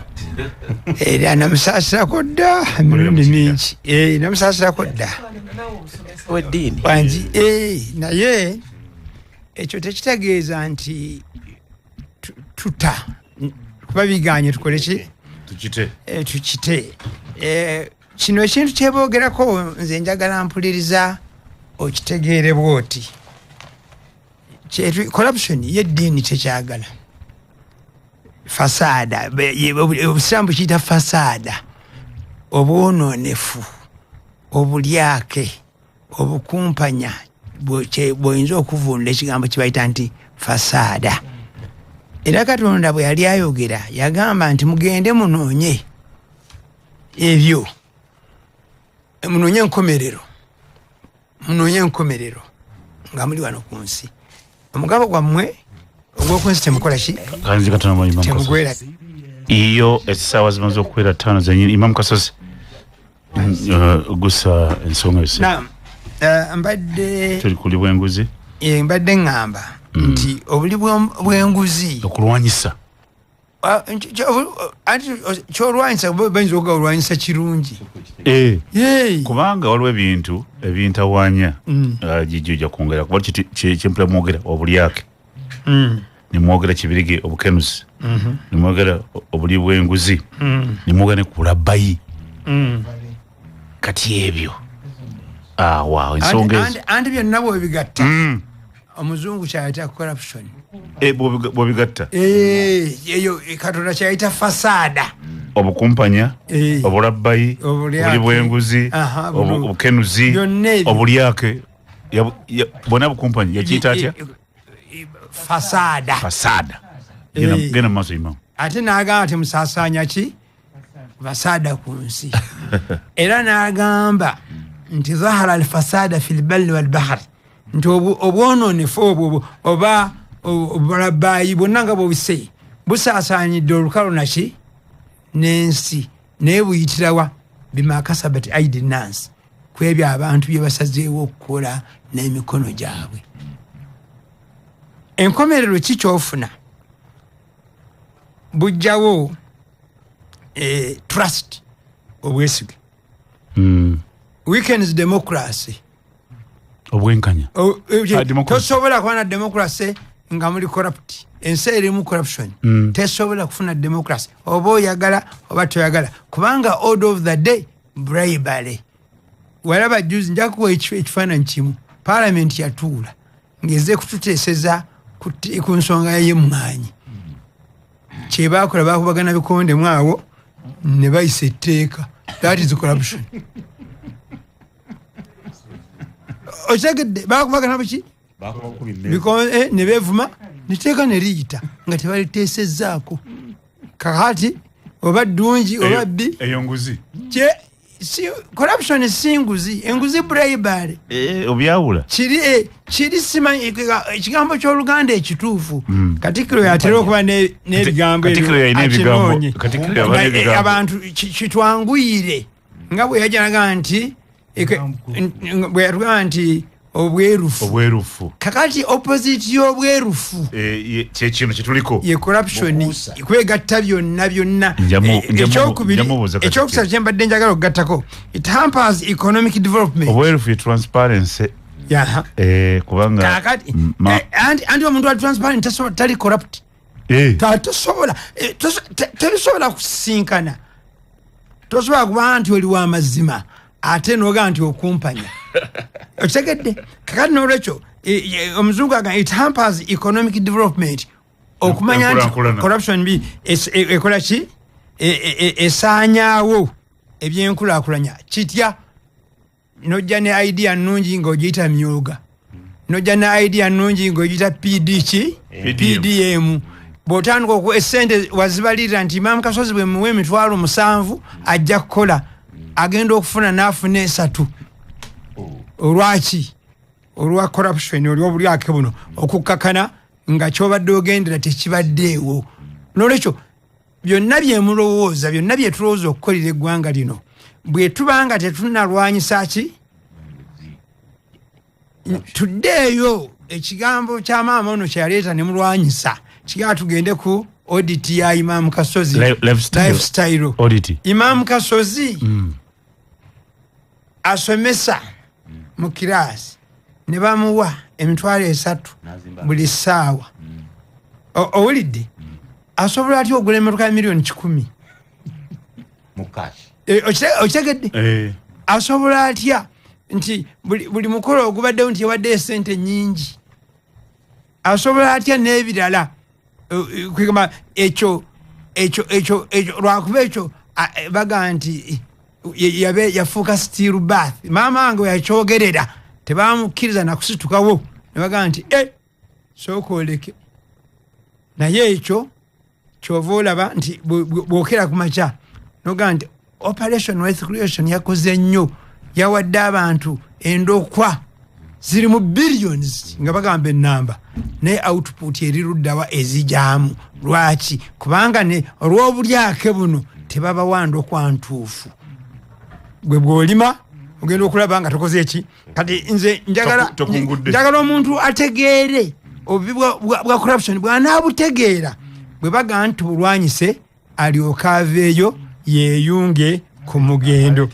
era namusaasirako dda emirundi mingi namusaasirako dda weddiini wangi naye ekyo tekitegeeza nti tuta kuba biganye tukole ki tukite kino ekintu kyeboogerako nze njagala mpuliriza okitegeere bw'oti corruption y'eddiini tekyagala fasada obusiramu bukiyita fasada obwononefu obulyake obukumpanya bw'oyinza okuvunula ekigambo kibayita nti fasada era Katonda bwe yali ayogera yagamba nti mugende munoonye ebyo munoonye enkomerero nga muli wano ku nsi omugabo gwammwe ogw'okunsi temukola ki temugwera iyo essaawa zimaze okukwera 5 zenyini Imam Kasozi gusa ensonga yose mbadde tuli kuli bwenguzi mbadde ngamba nti obuli bwenguzi okulwanyisa kyolwanyisa bayinza okugalwanyisa kirungi kubanga waliwo ebintu ebintawaanya jijja kwongera kuba kyempula mwogera obulyake nimwogera kibirige obukenuzi nimwogera obuli bwenguzi nimwogera nekulabayi kati ebyo wow ensonga anti byonna bwebigatta omuzungu kyayita corruption bwebigatta eyo katonda kyayita fasada obukumpanya obulabayi obuli bwenguzi obukenuzi obulyake bwona bukumpanya yakiyita atya fasada gena maaso Imam ate n'agamba temusaasaanya ki fasada ku nsi era n'agamba nti zahara alfasada fi lballi walbahari nti obwononefu obwo oba obulabayi bwonna nga bwobise busaasaanyidde olukalu naki n'ensi naye buyitirawa bimakasabat aidi nansi ku ebyo abantu bye basazeewo okukola n'emikono gyabwe. Enkomerero ki kyofuna bujjawo trust obwesige weekends democracy obwenkanya tosobola kuba na democracy nga muli corrupt ensi erimu corruption tesobola kufuna democracy oba oyagala oba toyagala kubanga order of the day bribery walaba juzi njakuwa ekifaananyi kimu parliament yatuula ngeze kututeeseza ku nsonga y'emmwanyi kyebakola bakubagana bikonde mwawo ne bayisa etteeka that is corruption. Otegedde bakubagana buki because ne bevuma niteeka ne liyita nga tebaliteesezzaako kakati oba ddungi oba bbi eyo nguzi corruption si nguzi enguzi bribery obyawula kiri simanyi ekigambo ky'oluganda ekituufu Katikkiro yatera okuba n'ebigambo akinoonye abantu kitwanguyire nga bwe yajalaga nti bwe yatugaa nti obwerufu kakati opposite y'obwerufu kyekino kyetuliko ye corruption kwegatta byonna ekyokusatu kyembadde njagala okugattako it hampers economic development obwerufu ye transparency kubanga anti omuntu ali transparent tali corrupt tebisobola kusinkana tosobola kuba nti oli w'amazima ate noga nti okumpanya okitegedde kakati n'olwekyo omuzungu aga it hampers economic development okumanya nti corruption bi ekola ki esaanyaawo ebyenkulaakulanya kitya nojja ne idea nnungi ng'ogiyita myoga nojja ne idea nnungi ng'ogiyita PDM bw'otandika essente wazibalirira nti Imam Kasozi bwe muwe 7,000 ajja kukola agenda okufuna n'afuna 3 olwaki olwa corruption olw'obulyake buno okukkakana nga kyobadde ogendera tekibaddeewo n'olwekyo byonna byemulowooza byonna byetulowooza okukolera eggwanga lino bwe tubanga tetunalwanyisa ki tuddeeyo ekigambo kya maama ono kyeyaleeta ne mulwanyisa kigaa tugende ku audit ya Imam Kasozi lifestyle audit. Imam Kasozi asomesa mu kirasi ne bamuwa 3 buli ssaawa owulidde asobola atya ogula emmotoka ya milioni 10 okitegedde asobola atya nti buli mukolo ogubaddewo nti yawaddeyo esente nnyingi asobola atya n'ebirala kwegamba ekyo lwakuba ekyo baga nti yafuuka steel bath maama wange yakyogerera tebamukkiriza nakusitukawo ne baga nti sooka oleke naye ekyo kyova olaba nti bwokera ku makya noga nti operation wealth creation yakoze nnyo yawadde abantu endokwa ziri mu billions nga bagamba enamba naye output eriruddawa ezijaamu lwaki kubanga ne olw'obulyake buno tebabawanda okwantuufu gwe bw'olima ogenda okulaba nga tokoze eki kati nze njagala omuntu ategeere obubi bwa corruption bwanaabutegeera bwe baga nti bulwanyise alyoka aveeyo yeeyunge ku mugendo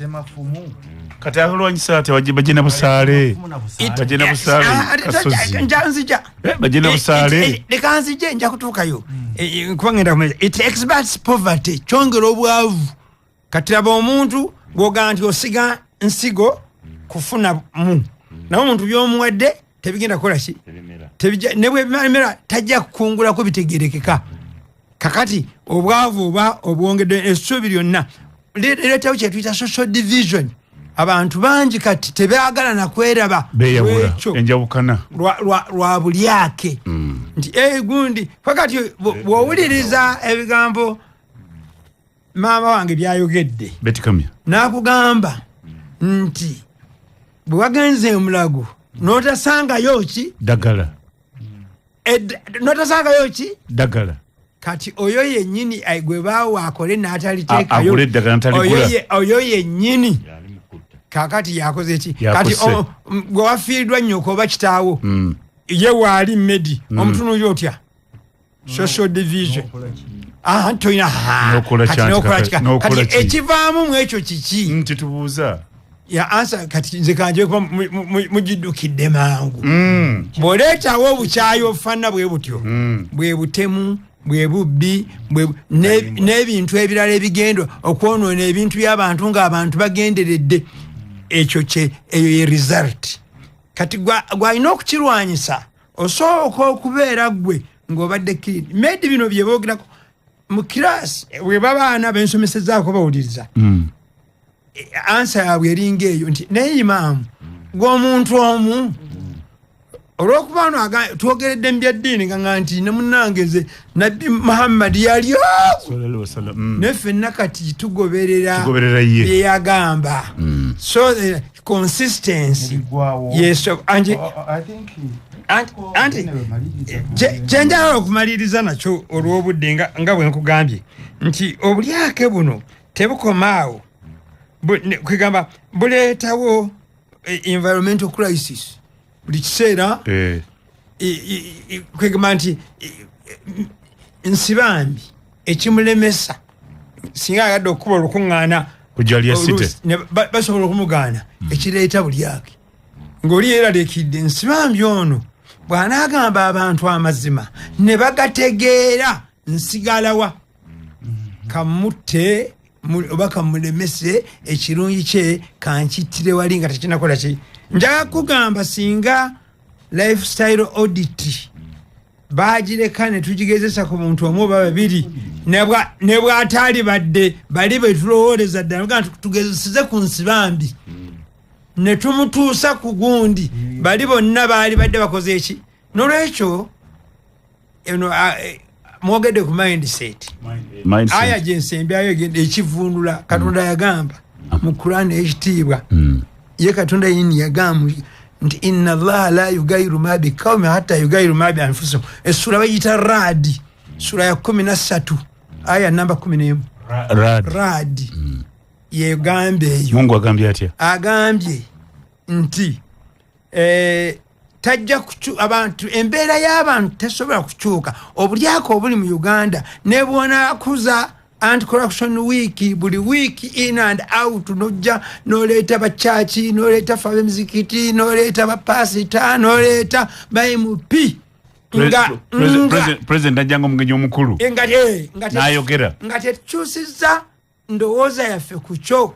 kati abalwanyisa ate bagenda busaale bagenda busaale nzija bagenda busaale leka nzije nja kutuukayo kuba ngenda kumeza it experts poverty kyongera obwavu kati laba omuntu gwoga nti osiga nsigo kufuna mu naye omuntu by'omuwadde tebigenda kukola ki ne bwebimera tajja kukungulako bitegerekeka kakati obwavu oba obwongedde essuubi lyonna leetawo kyetuyita social division abantu bangi kati tebaagala nakweraba beyawula enjawukana lwa bulyake nti gundi kakati bw'owuliriza ebigambo maama wange byayogedde betikamya n'akugamba nti bwe wagenze emulago n'otasangayo ki ddagala n'otasangayo ki ddagala kati oyo yennyini gwe baawa akole n'ataliteekayo oyo yennyini kakati yakoze ki kati gwe wafiiriddwa nnyoko oba kitaawo ye waali medi omutunuuyo otya social division toyina kati ekivaamu mu ekyo kiki nti tubuuza ya ansa kati nze kanje kuba mugiddukidde mangu bw'oleetawo obukyayi obufaanana bwe butyo bwe butemu bwe bubbi n'ebintu ebirala ebigenda okwonoona ebintu by'abantu ng'abantu bagenderedde ekyo eyo ye result kati gwalina okukirwanyisa osooka okubeera gwe ng'obadde kiridi medi bino bye boogerako mu kirasi bwe babaana bensomesezaako bawuliriza ansa yaabwe eringa eyo nti naye imaamu gw'omuntu omu olw'okuba no twogeredde mu byaddiini nga nti ne munnange nze nabbi muhammadi yali naye ffenna kati tugoberera bye yagamba so consistency anti kyenjagala okumaliriza nakyo olw'obudde nga bwe nkugambye nti obulyake buno tebukomaawo kwegamba buleetawo environmental crisis buli kiseera kwegamba nti nsibambi ekimulemesa singa agadde okuba olukuŋŋaana basobola okumugaana ekireeta bulyake ng'oli yeeraliikidde nsibambi ono bw'anaagamba abantu amazima ne bagategeera nsigalawa kamutte oba kamulemese ekirungi kye kankittire wali nga tekinakola ki njaga kugamba singa lifestyle audit bagireka ne tugigezesa ku muntu omu oba babiri ne bw'ataali badde bali be tulowooleza ddala nga tugezesize ku nsibambi ne tumutuusa ku gundi bali bonna baali badde bakoze eki nolwekyo mwogedde ku mindset aya gyensembyayo egenda ekivundula katonda yagamba mu Kurani ekitiibwa ye katonda yini yagamba nti inna allaha la yugayiru ma biqawmin hatta yugayiru ma bi anfusihim essura bayita Radi sura ya 13 aya namba 11 Radi yegambe eyo Mungu agambye atya agambye nti tajja abantu embeera y'abantu tesobola kukyuka obulyako obuli mu Uganda ne bwonaakuza anti-corruption week buli week in and out nojja noleeta bachachi noleeta fabe mzikiti noleeta bapasita noleeta ba-MP president ajanga omugenyi omukulu n'ayogera nga tetukyusizza ndowooza yaffe ku kyo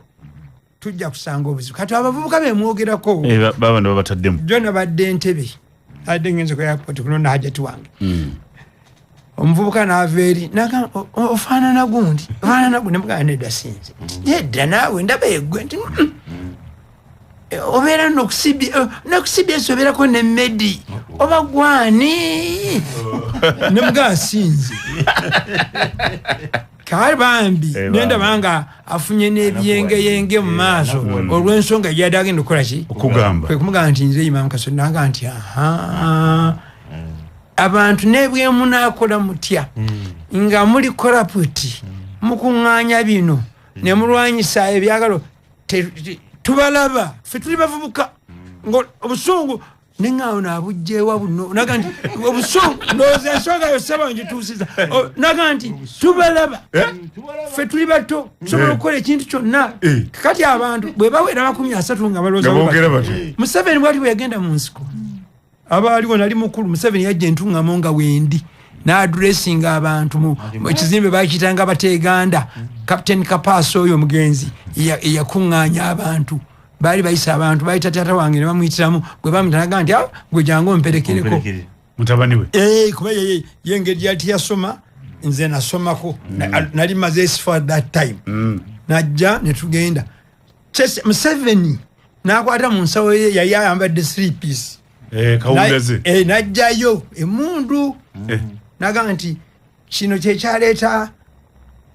tujja kusanga obuzibu kati abavubuka bemwogerako baba ne babataddemu jona badde Entebbe adde ngenze ku airport kulonda hajati wange omuvubuka n'ava eri ofaanana gundi nemugana nedda sinze yedda naawe ndaba yeggwe nti obeera nokusibya obeerako ne medi oba gwani nemugana sinze kale bambi nenda banga afunye nebyenge mu maaso olw'ensonga yadagenda okukola ki okugamba kwe kumugamba nti nze Imam Kasonda nanga nti abantu nebwemu nakola mutya nga muli corrupt mukuŋŋaanya bino ne mulwanyisa ebyagalo tubalaba ffe tuli bavubuka obusungu nengaawo naabugjeewa buno naga nti obusungu ndowooza ensonga yosaba ngituusiza naga nti tubalaba ffe tuli bato tusobola okukola ekintu kyonna kati abantu bwe bawera 30 nga balowooza Museveni bwati bwe yagenda mu nsiko abaaliwo nali mukulu Museveni yajja entuŋŋamo nga wendi n'adressinga abantu mu ekizimbe bakiyitanga abateeganda Captain Kapaaso oyo omugenzi eyakuŋŋaanya abantu baali bayisa abantu bayita taata wange ne bamuyitiramu gwe bamutanaga nti gwe jangu omperekereko mutabani we kuba yengeri yati yasoma nze nasomako nali mazesi for that time najja ne tugenda Museveni n'akwata mu nsawo ye yali ayambadde 3 piece kawungaze najjayo emundu naga nti kino kyekyaleeta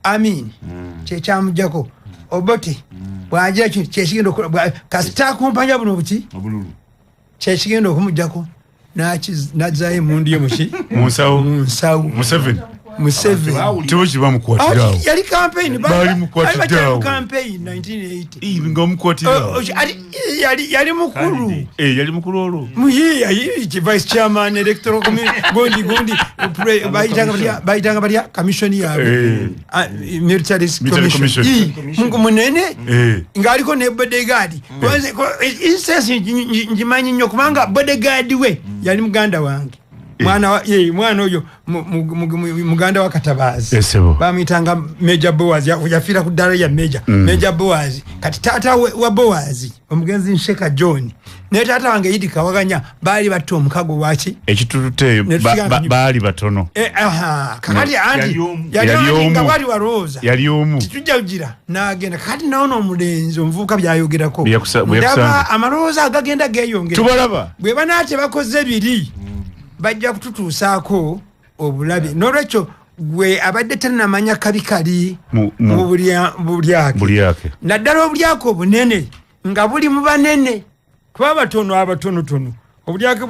Amin kyekyamujjako Obote bwajja kyekigenda kasita kumpanya buno buki kyekigenda okumujjako nazaayo emundu ye muki munsawo Museveni tiwoki bamukwatirawo yali campaign bali mukwatirawo campaign 1980 nga omukwatirawo yali mukulu yali mukulu olwo vice chairman electoral gondi bayitanga balya commission yaabwe military commission munene ngaaliko ne bodyguard instance njimanyi nnyo kubanga bodyguard we yali muganda wange mwana oyo muganda wa Katabazi bamuyitanga Major Boaz yafiira ku ddala ya Major Boaz kati taata wa Boaz omugenzi Nsheka John ne taata wange Idi Kawaganya baali bato omukago waki ekitututeyo baali batono kakati andi yali wali waroza yali omu tujja kugira n'agenda kati naona omulenzi omuvubuka byayogerako ndaba amalowooza agagenda geeyongera tubalaba bwe banaate bakoze biri bajja kututuusaako obulabe n'olwekyo gwe abadde tannamanya kabi kali mu bulyake naddala obulyake obunene nga buli mu banene kuba abatonotono obulyake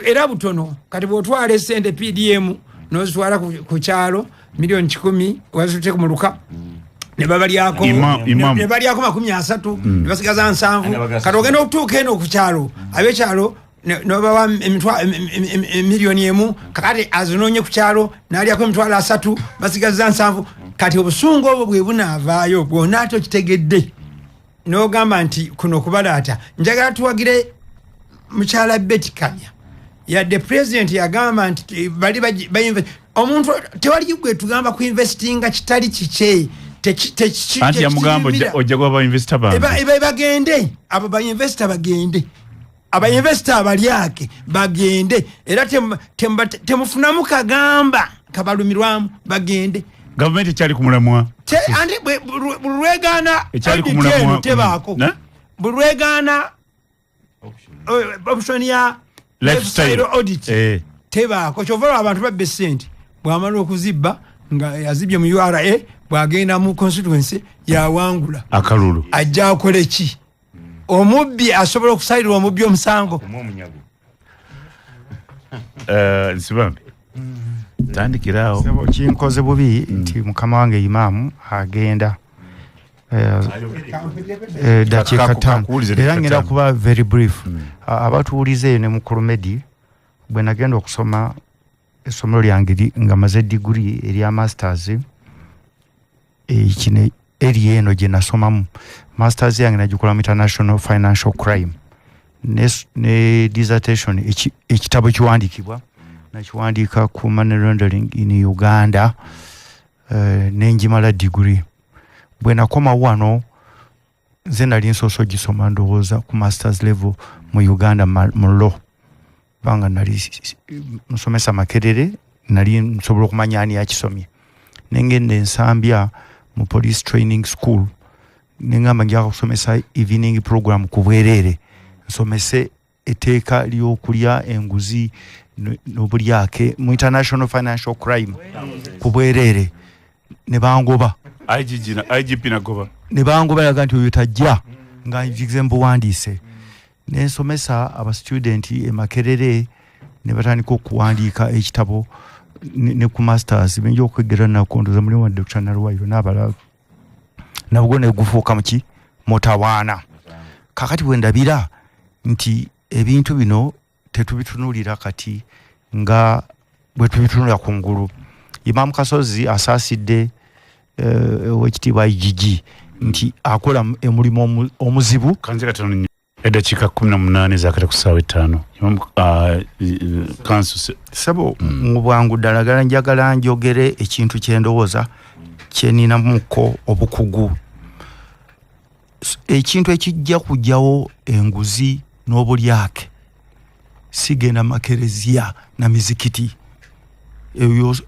era butono kati bw'otwala essente PDM n'ozitwala ku kyalo miliyoni 10 wazitute ku muluka ne babalyako ne balyako 30 ne basigaza 7 kati ogenda okutuuka eno ku kyalo ab'ekyalo nobawa miliyoni emu kakati azinonye ku kyalo n'alyako 3 basigaza 7 kati obusungu obwo bwe bunaavaayo bw'onaate okitegedde n'ogamba nti kuno kubalaata njagala tuwagire mukyala Betty Kamya yadde president yagamba nti bali omuntu tewali gwe tugamba ku investinga kitali kike anti yamugamba ojja kuba ba investor bagende abo ba investor bagende abayinvesita abalyake bagende era temufunamu kagamba kabalumirwamu bagende gavumenti ekyali ku mulamwa andi bulwegana tebaako bulwegana option ya lifestyle audit tebaako kyova abantu babba essente bwamala okuzibba nga yazibye mu URA bwagenda mu constituency yawangula akalulu ajja akole ki omubbi asobola okusalirwa omubbi omusango nsibambi tandikirawo kinkoze bubi nti mukama wange Imam agenda dakiika 5 era ngenda kuba very brief abatuwulize ne mukulu Medi bwe nagenda okusoma essomero lyange nga maze degree erya masters kino eri eno gye nasomamu masters yange nagikola mu international financial crime ne dissertation ekitabo kiwandikibwa nakiwandiika ku money laundering in Uganda nenjimala degree bwe nakoma wano nze nali nsoso gisoma ndowooza ku masters level mu Uganda mu law banga nali nsomesa Makerere nali nsobola okumanya ani yakisomye nengende ensambya mu police training school nengamba njagala kusomesa evening program ku bwerere nsomese etteeka ly'okulya enguzi n'obulyake mu international financial crime ku bwerere ne bangoba IGP nagoba ne bangoba yaga nti oyo tajja nga example wandiise nensomesa aba student e Makerere ne batandika okuwandiika ekitabo ne ku masters benjo okwegera na kondoza mulimu wa Dr. Narwayo n'abalala nabwo ne gufuuka muki motawaana kakati wendabira nti ebintu bino tetubitunulira kati nga bwe tubitunulira kungulu. Imam Kasozi asaasidde wekitiibwa IGG nti akola emulimo omuzibu kanzekatono eddakiika 18 zakata ku ssaawa 5 kansu sabo mu bwangu ddala njagala njogere ekintu kyendowooza kyeninamuko obukugu. Ekintu ekijja kujjawo enguzi n'obulyake sigenda makerezia na mizikiti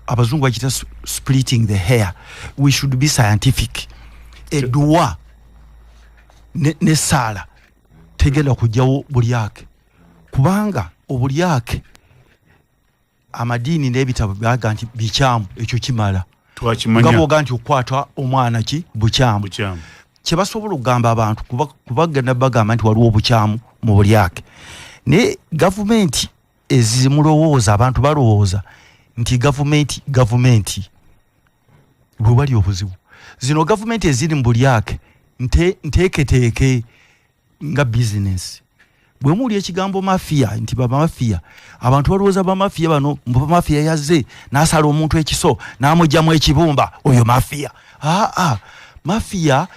abazungu bakita splitting the hair. We should be scientific. Edua ne sala tegenda kujjawo bulyake kubanga obulyake amadini n'ebitabo byaga nti bikyamu ekyo kimala twakimanya ngabo nti okwatwa omwana ki bukyamu kye basobola okugamba abantu kubagenda bagamba nti waliwo obukyamu mu bulyake ne gavumenti ezimulowooza abantu balowooza nti gavumenti bwe wali obuzibu zino gavumenti eziri mu bulyake nteeketeeke nga business bwe muli ekigambo mafia nti baba mafia abantu balowooza ba mafia bano mba mafia yazze n'asala omuntu ekiso n'amugyamu ekibumba oyo mafia mafia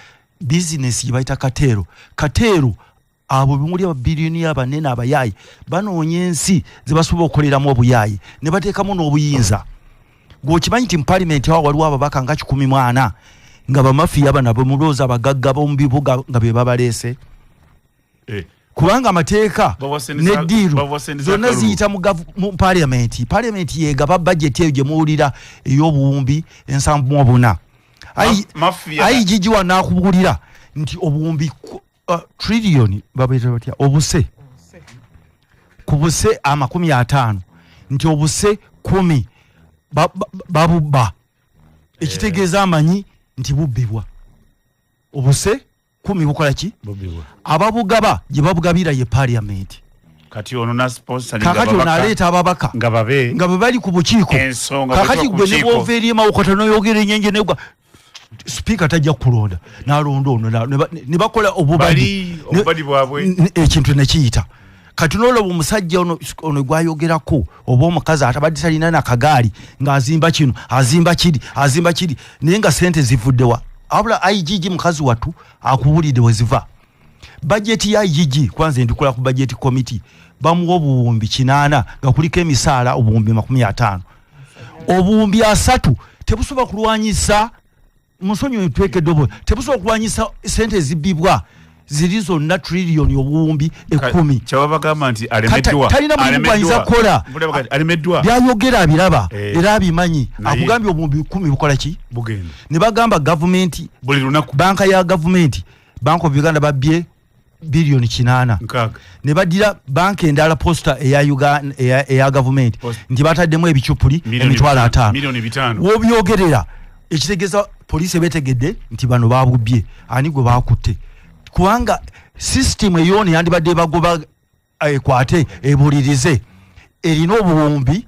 business yibayita kateero abo bimuli ababilioni abanene abayayi banoonya ensi zebasobola okukoleramu obuyayi ne bateekamu n'obuyinza gwokimanyi nti mu parliament awo waliwo ababaka nga 14 nga bamafia bano abemulowooza abagagga b'omu bibuga nga be babaleese kubanga amateeka neddiiru zonna ziyita mu parliament yeegaba budget eyo gye muwulira ey'obuwumbi 74 IGG wanaakubuulira nti obuwumbi trillion babeeta batya obuse ku buse 50 nti obuse 10 babubba ekitegeeza amanyi nti bubbibwa obuse 10 bukola ki ababugaba gye babugabira ye parliament kati ono na sponsor kakati ono aleeta ababaka nga bali ku bukiiko kakati gwe ne bwoveerima okota noyogera enyenje negwa speaker tajja kulonda nalonda ono ne bakola obubadi bwabwe ekintu nekiyita kati noloba omusajja ono gwayogerako oba omukazi atabadde talina nakagaali ng'azimba kino azimba kiri naye nga sente zivuddewa abula IGG mukazi watu akuwulidde weziva budget ya IGG kwanza ndikola ku budget committee bamuwa obuwumbi 8 nga kuliko emisaala obuwumbi 50 obuwumbi 3 tebusobola kulwanyisa musonyo tweke dobo tebusobola kulwanyisa sente zibibwa ziri zonna trillion obuwumbi 10 kyabagamba nti alemeddwa byayogera abiraba era abimanyi akugambye obuwumbi 10 bukola ki bugenda ne bagamba government buli lunaku banka ya government Bank of Uganda babye bilioni 8 ne badira banka endala posta eya government nti bataddemu ebicupuli emitwalo 5 milioni 5 wobyogerera ekitegeeza police betegedde nti bano babubye ani gwe bakutte kubanga system eyoni yandibadde bagoba ekwate ebulirize erina obuwumbi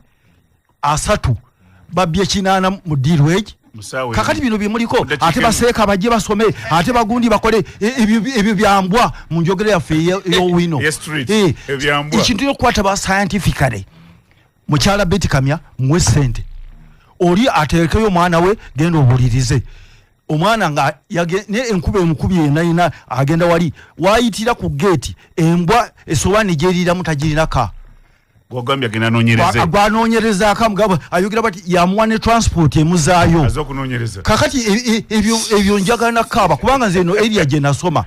3 babye 8 mu dirwage kakati bino bimuliko ate baseeka bajje basome ate bagundi bakole ebyo byambwa mu njogera yaffe ey'owino ekintu yokukwata ba scientifically mukyala Betty Kamya muwe ssente oli ateekeyo omwana we genda obulirize omwana nga ne enkuba emukubye yenayina agenda wali wayitira ku gate embwa esowani gyerira mutagirinaka gwagambye agenda nonyereze agwanonyereza akamugabo ayogera bati yamuwa ne transport emuzaayo azokunonyereza kakati ebyo njagana kaba kubanga nze eno area gye nasoma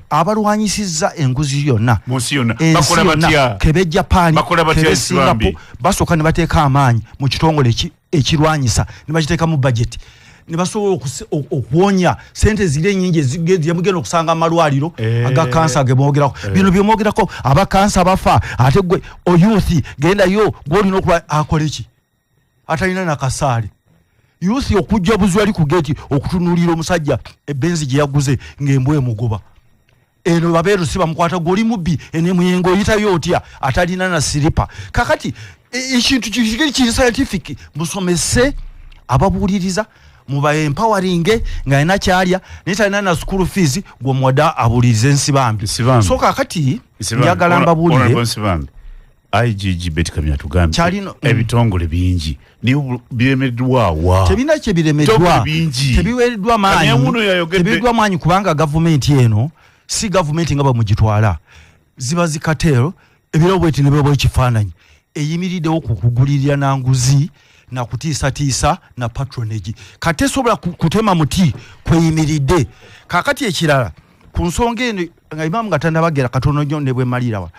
abalwanyisiza enguzi yonna munsi yonna bakola batya kebejja pani bakola batya Singapore basooka ne bateeka amaanyi mu kitongole ekirwanyisa ne bakiteeka mu budget ne basobola okuwonya sente zire nyingi zigenda okusanga amalwaliro aga kansa gemwogerako bino byemwogerako aba kansa bafa ate gwe o youth genda yo gwolina okula akole ki atalina nakasaali yusi okujja buzwali ku gate okutunulira omusajja ebenzi gye yaguze ng'embwe mugoba eno babeero siba mukwata goli mubbi ene muyengo oyitayo otya atalina na silipa kakati ekintu kiri scientific musomese ababuuliriza muba empowering nga ina kyalya netalina na school fees gwe mwada abuulirize ensibambi so kakati njagala mbabuulire IGG Betty Kamya tugambye ebitongole bingi ni biremeddwa wa tebina kye biremeddwa tebiweddwa maanyi kubanga government eno si government nga bamugitwala ziba zikatero ebiro bweti ne bwe kifaananyi eyimiriddewo kukugulirira na nguzi na kutiisa na patronage kate sobola kutema muti kweyimiridde kakati ekirala ku nsonga eno nga imamu nga tannabagera katono nnyo ne bwe malirawa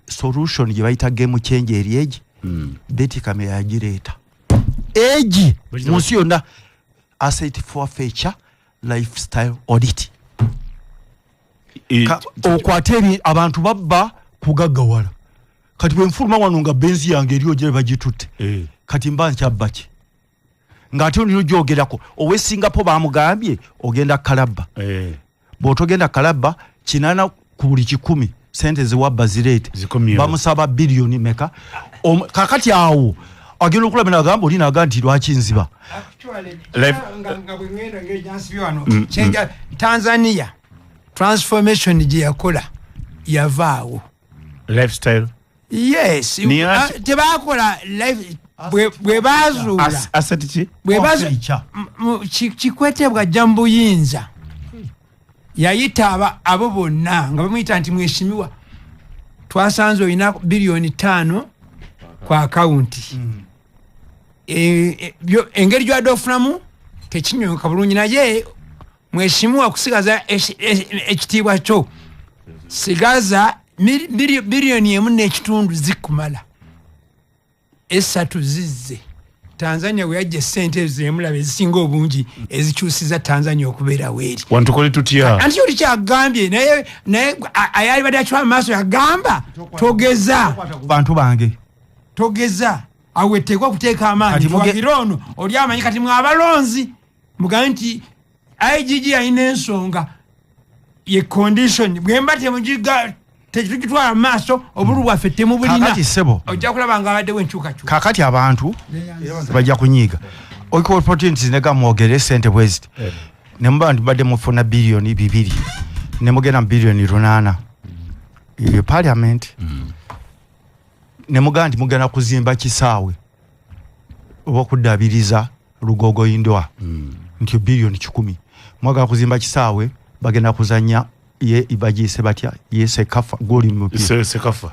solution gye bayita game change eri egi Betty Kamya yagireeta egi munsi yonna asset forfeiture lifestyle audit okwate abantu babba kugaggawala kati bwe nfuluma wano nga benzi yange eriyo gye bagitutte kati mba nkyabaki ng'ate onino gyogerako owe Singapore bamugambye ogenda kalabba bw'otogenda kalabba kinana ku buli 100 sente zewabba zireete bamusaba biliyoni meka kakati awo agenda okulaba nagamba oli naga nti lwaki nziba Tanzania transformation gye yakola yavaawo lifestyle yes tebakola life bwe bazuula asset Kikwete bwajja mu buyinza yayita abo bonna nga bamuyita nti mweshimiwa twasanze olina biliyoni 5 kwa akaunti engeri gy'adde ofunamu tekinyonyoka bulungi naye mweshimiwa kusigaza ekitiibwa kyo sigaza biliyoni 1.5 zikumala 3 zizze Tanzania we yajje sente zemulaba ezisinga obungi ezikyusiza Tanzania okubeera weeri wantukole tutya anti oli kyagambye naye ayali badde akitwala maaso yagamba togeza bantu bange togeza awetekwa kuteeka amaanyi twagira ono oli amanyi kati mwabalonzi mugambe nti IGG alina ensonga ye condition bwemba temugiga tekitwala maaso obulu bwaffe temubulina kakati sebo ojja kulaba nga abaddewo enkyukakyuka kakati abantu bajja kunyiiga oiko opportunities nega mwogere sente bweziti ne muba badde mufuna biliyoni 2 ne mugenda biliyoni 8 ye parliament ne mugandi mugenda kuzimba kisaawe oba kuddabiriza Lugogo Indwa nti biliyoni 10 mwagala kuzimba kisaawe bagenda kuzanya ye ibajise batya ye Sekafa goli mupi Sekafa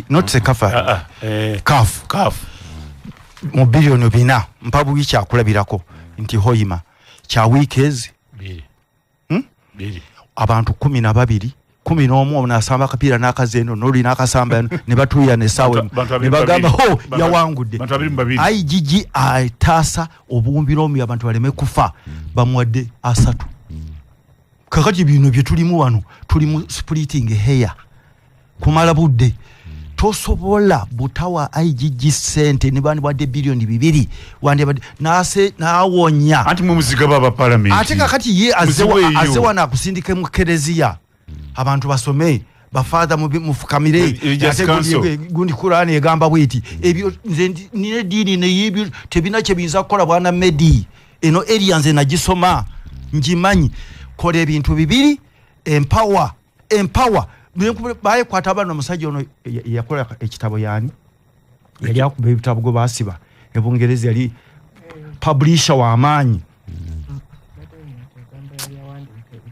not Sekafa kaf mu biliyoni 4 mpabu bicha akulabirako nti hoima cha weekends abantu 12 11 nasamba kapira nakazeno noli nakasamba ne batuya ne sawe ne bagamba ho yawangudde IGG atasa obumbiromi abantu baleme kufa bamwadde asatu kakati bino bye tulimu wano tulimu splitting hair kumala budde tosobola butawa IGG sente ne bani wadde biliyoni 2 wande nase nawonya anti mu muziga baba parliament ate kakati ye azewa na kusindike mu kerezia abantu basome bafather mufukamire ate gundi Qur'an egamba bwiti ebyo nze nine dini ne yibyo tebina kye binza kola bwana medi eno aliens na gisoma njimanyi kola ebintu 2 empower baye kwatabana omusajja ono yakola ekitabo yani yali akuba ebitabo go basiba ebungereza yali publisher wa amanyi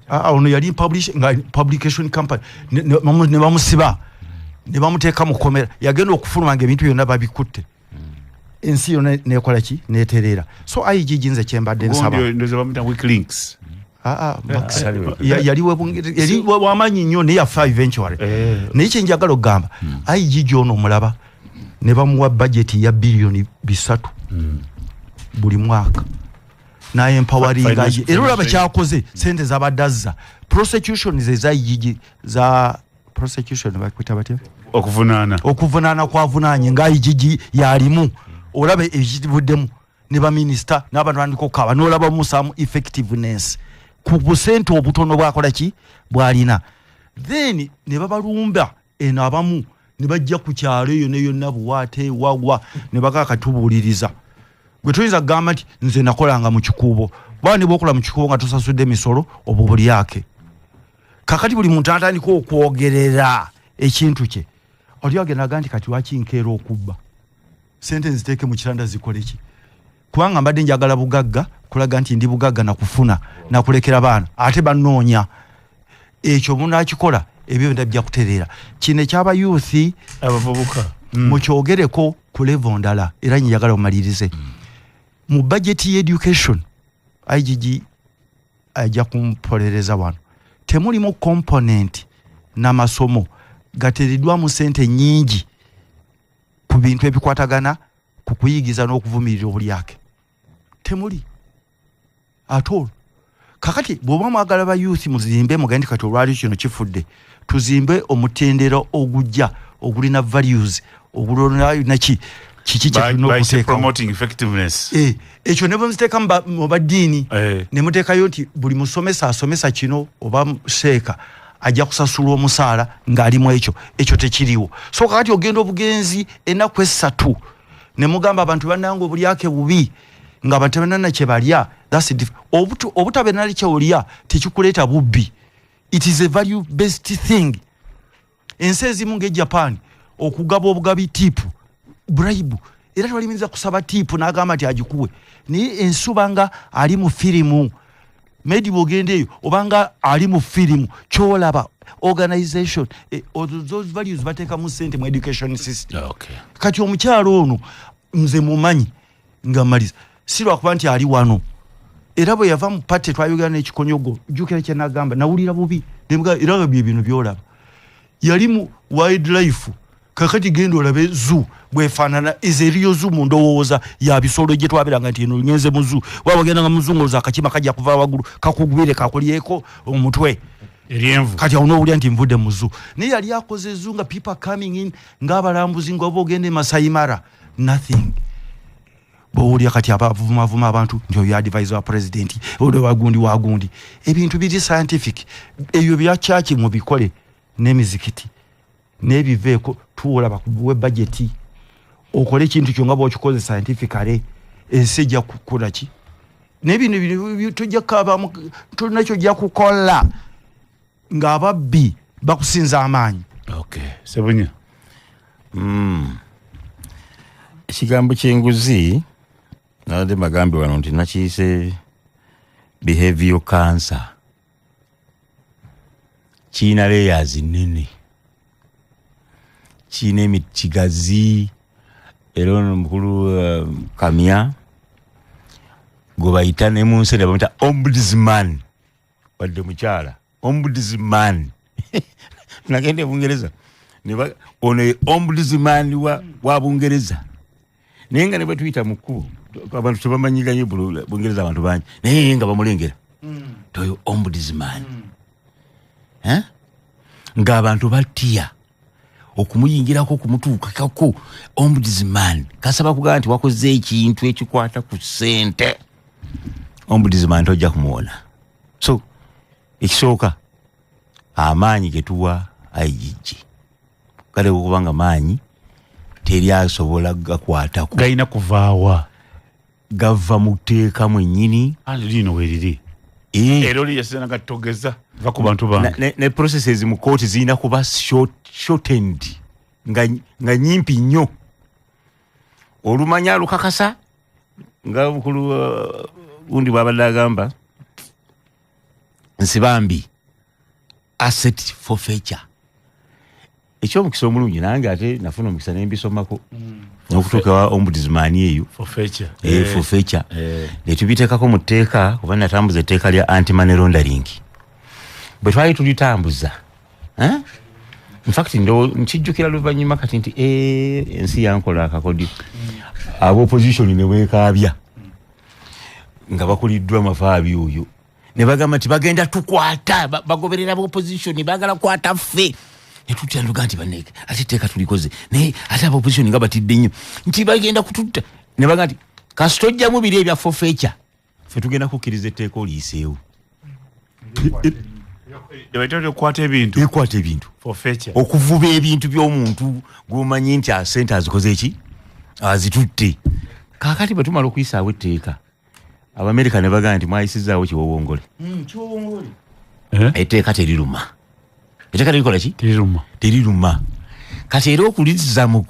ono yali publication company ne bamusiba ne bamuteeka mu komera yagenda okufuluma ebintu byonna babikutte ensi yonna nekola ki neterera so IGG nze kyembadde nsaba ndoze bamuta WikiLeaks yali wamanyi nnyo ne yafa eventually naye kyenjagala okugamba IGG ono omulaba ne bamuwa budget ya biliyoni 3 buli mwaka na empowering era olaba kyakoze sente zabadazza prosecution za IGG za prosecution bakwita batya okuvunana kwavunanye nga IGG yalimu olaba ekibuddemu ne ba minister n'abantu bandiko kaba n'olaba musamu effectiveness ku busente obutono bwakola ki bwalina then ne babalumba eno abamu ne bajja ku kyalo eyo ne yonna buwaate wawa ne bakakatubuliriza gwe tuyinza kugamba nti nze nakolanga mu kikuubo bani bokola mu kikuubo nga tosasudde emisolo obwo buli yake kakati buli muntu atandika okwogerera ekintu kye oli agenda nti kati wakinkeera okubba sente nziteeke mu kiranda zikoleki kubanga mbadde njagala bugagga kulaga nti ndi bugagga nakufuna nakulekera baana ate banoonya ekyo munakikola ebyo ndabya kutereera kino ekyaba youth abavubuka mukyogereko ku level ndala era njagala omalirize mu budget ya education IGG ajja kumpolereza wano temulimu component n'amasomo gateredwa mu sente nyingi ku bintu ebikwatagana ku kuyigiza n'okuvumirira obulyake temuli atol kakati bw'oba mwagala ba youth muzimbe mugende kati olwali kino kifudde tuzimbe omutendero ogujja ogulina values ogulona naki kiki by promoting effectiveness ekyo ne bamuziteeka mu baddiini ne muteekayo nti buli musomesa asomesa kino oba sheeka ajja kusasula omusaala ng'alimu ekyo tekiriwo so kakati ogenda obugenzi ennaku esatu ne mugamba abantu bannanga obulyake bubi nga batebenana kye balya obutabenali kye olya tekikuleeta bubbi it is a value based thing ensi ezimu ng'ejapan okugaba obugabi tipu bribe era twalimiriza kusaba tipu n'agamba nti agikuwe naye ensuba nga ali mu firimu medi bw'ogendeeyo obanga ali mu firimu kyolaba organization those values bateeka mu sente mu education system kati omukyalo ono nze mumanyi nga maliza si lwakuba nti ali wano era bwe yava mu pate twayogera n'ekikonyogo jjukira kye nagamba nawulira bubi era bye bino byolaba yali mu wildlife kakati genda olabe zoo bwefaanana ezeriyo zoo mu ndowooza ya bisolo gye twabiranga nti eno ngenze mu zoo waba genda nga muzunguza akakima kajja kuva waggulu kakugwire kakulyeko omutwe eryenvu kati awo n'owulya nti nvudde mu zoo naye yali akoze zoo nga people coming in ng'abalambuzi nga oba ogenda e Masai Mara nothing bowulya kati abavumavuma abantu nti oyo advisor wa president oyo wagundi ebintu biri scientific ebyo bya church mu bikole n'emizikiti n'ebiveeko tuwola bakuguwe budget okole ekintu kyo nga bw'okikoze scientifically ensi ejja kukula ki n'ebino tujja kaba tulina kyojja kukola ng'ababbi bakusinza amaanyi sebunya ekigambo ky'enguzi nabadde bagambe wano nti nakiyise behavioral cancer kiina layers nnene kiina emikigazi era ono mukulu kamya gwe bayita ne mu nsi bamuyita ombudsman wadde mukyala ombudsman nagenda e Bungereza ono ombudsman wa Bungereza naye nga ne bwe tuyita mu kkubo abantu tebamanyiganye Bungereza abantu bangi naye nga bamulengera toyo ombudsman ng'abantu batya okumuyingirako okumutuukako ombudsman kasaba kugamba nti wakoze ekintu ekikwata ku ssente ombudsman tojja kumuwona so ekisooka amaanyi getuwa IGG kale okubanga maanyi teri asobola gakwatako galina kuvaawa gava mu tteeka mwennyini lino weriri era oli yasena gatogeza va ku bantu bange ne processes mu kooti zirina kuba shortened nga nyimpi nnyo olumanya lukakasa nga bukulu gundi bwabadde agamba nsibambi asset forfeiture ekyomukisa omulungi nange ate nafuna omukisa nembisomako n'okutuuka wa ombudsman eyo forfeiture netubiteekako mu tteeka kuba natambuza etteeka lya anti-money laundering bwe twali tulitambuza infact nkijjukira luvannyuma kati nti ensi yankola akakodi ab'opposition ne weekaabya nga bakuliddwa mafaabi oyo ne bagamba nti bagenda tukwata bagoberera b'opposition baagala kwata ffe netutyanduga nti baneke ate etteeka tulikoze naye ate ab'opposition nga batidde nnyo nti bagenda kututta ne bagamba nti Kastojja mu biri ebya forfeiture. Fe tugenda kukkiriza etteeka oliiseewo. Ekwata ebintu. Forfeiture. Okuvuba ebintu by'omuntu gw'omanyi nti sente azikoze eki? Azitutte. Kaakati bwe tumala okuyisaawo etteeka. Abamerika ne bagamba nti mwayisizaawo kiwowongole. Kiwowongole. Etteeka teriruma. Etteeka terikola ki? Teriruma. Kati era okuliza mu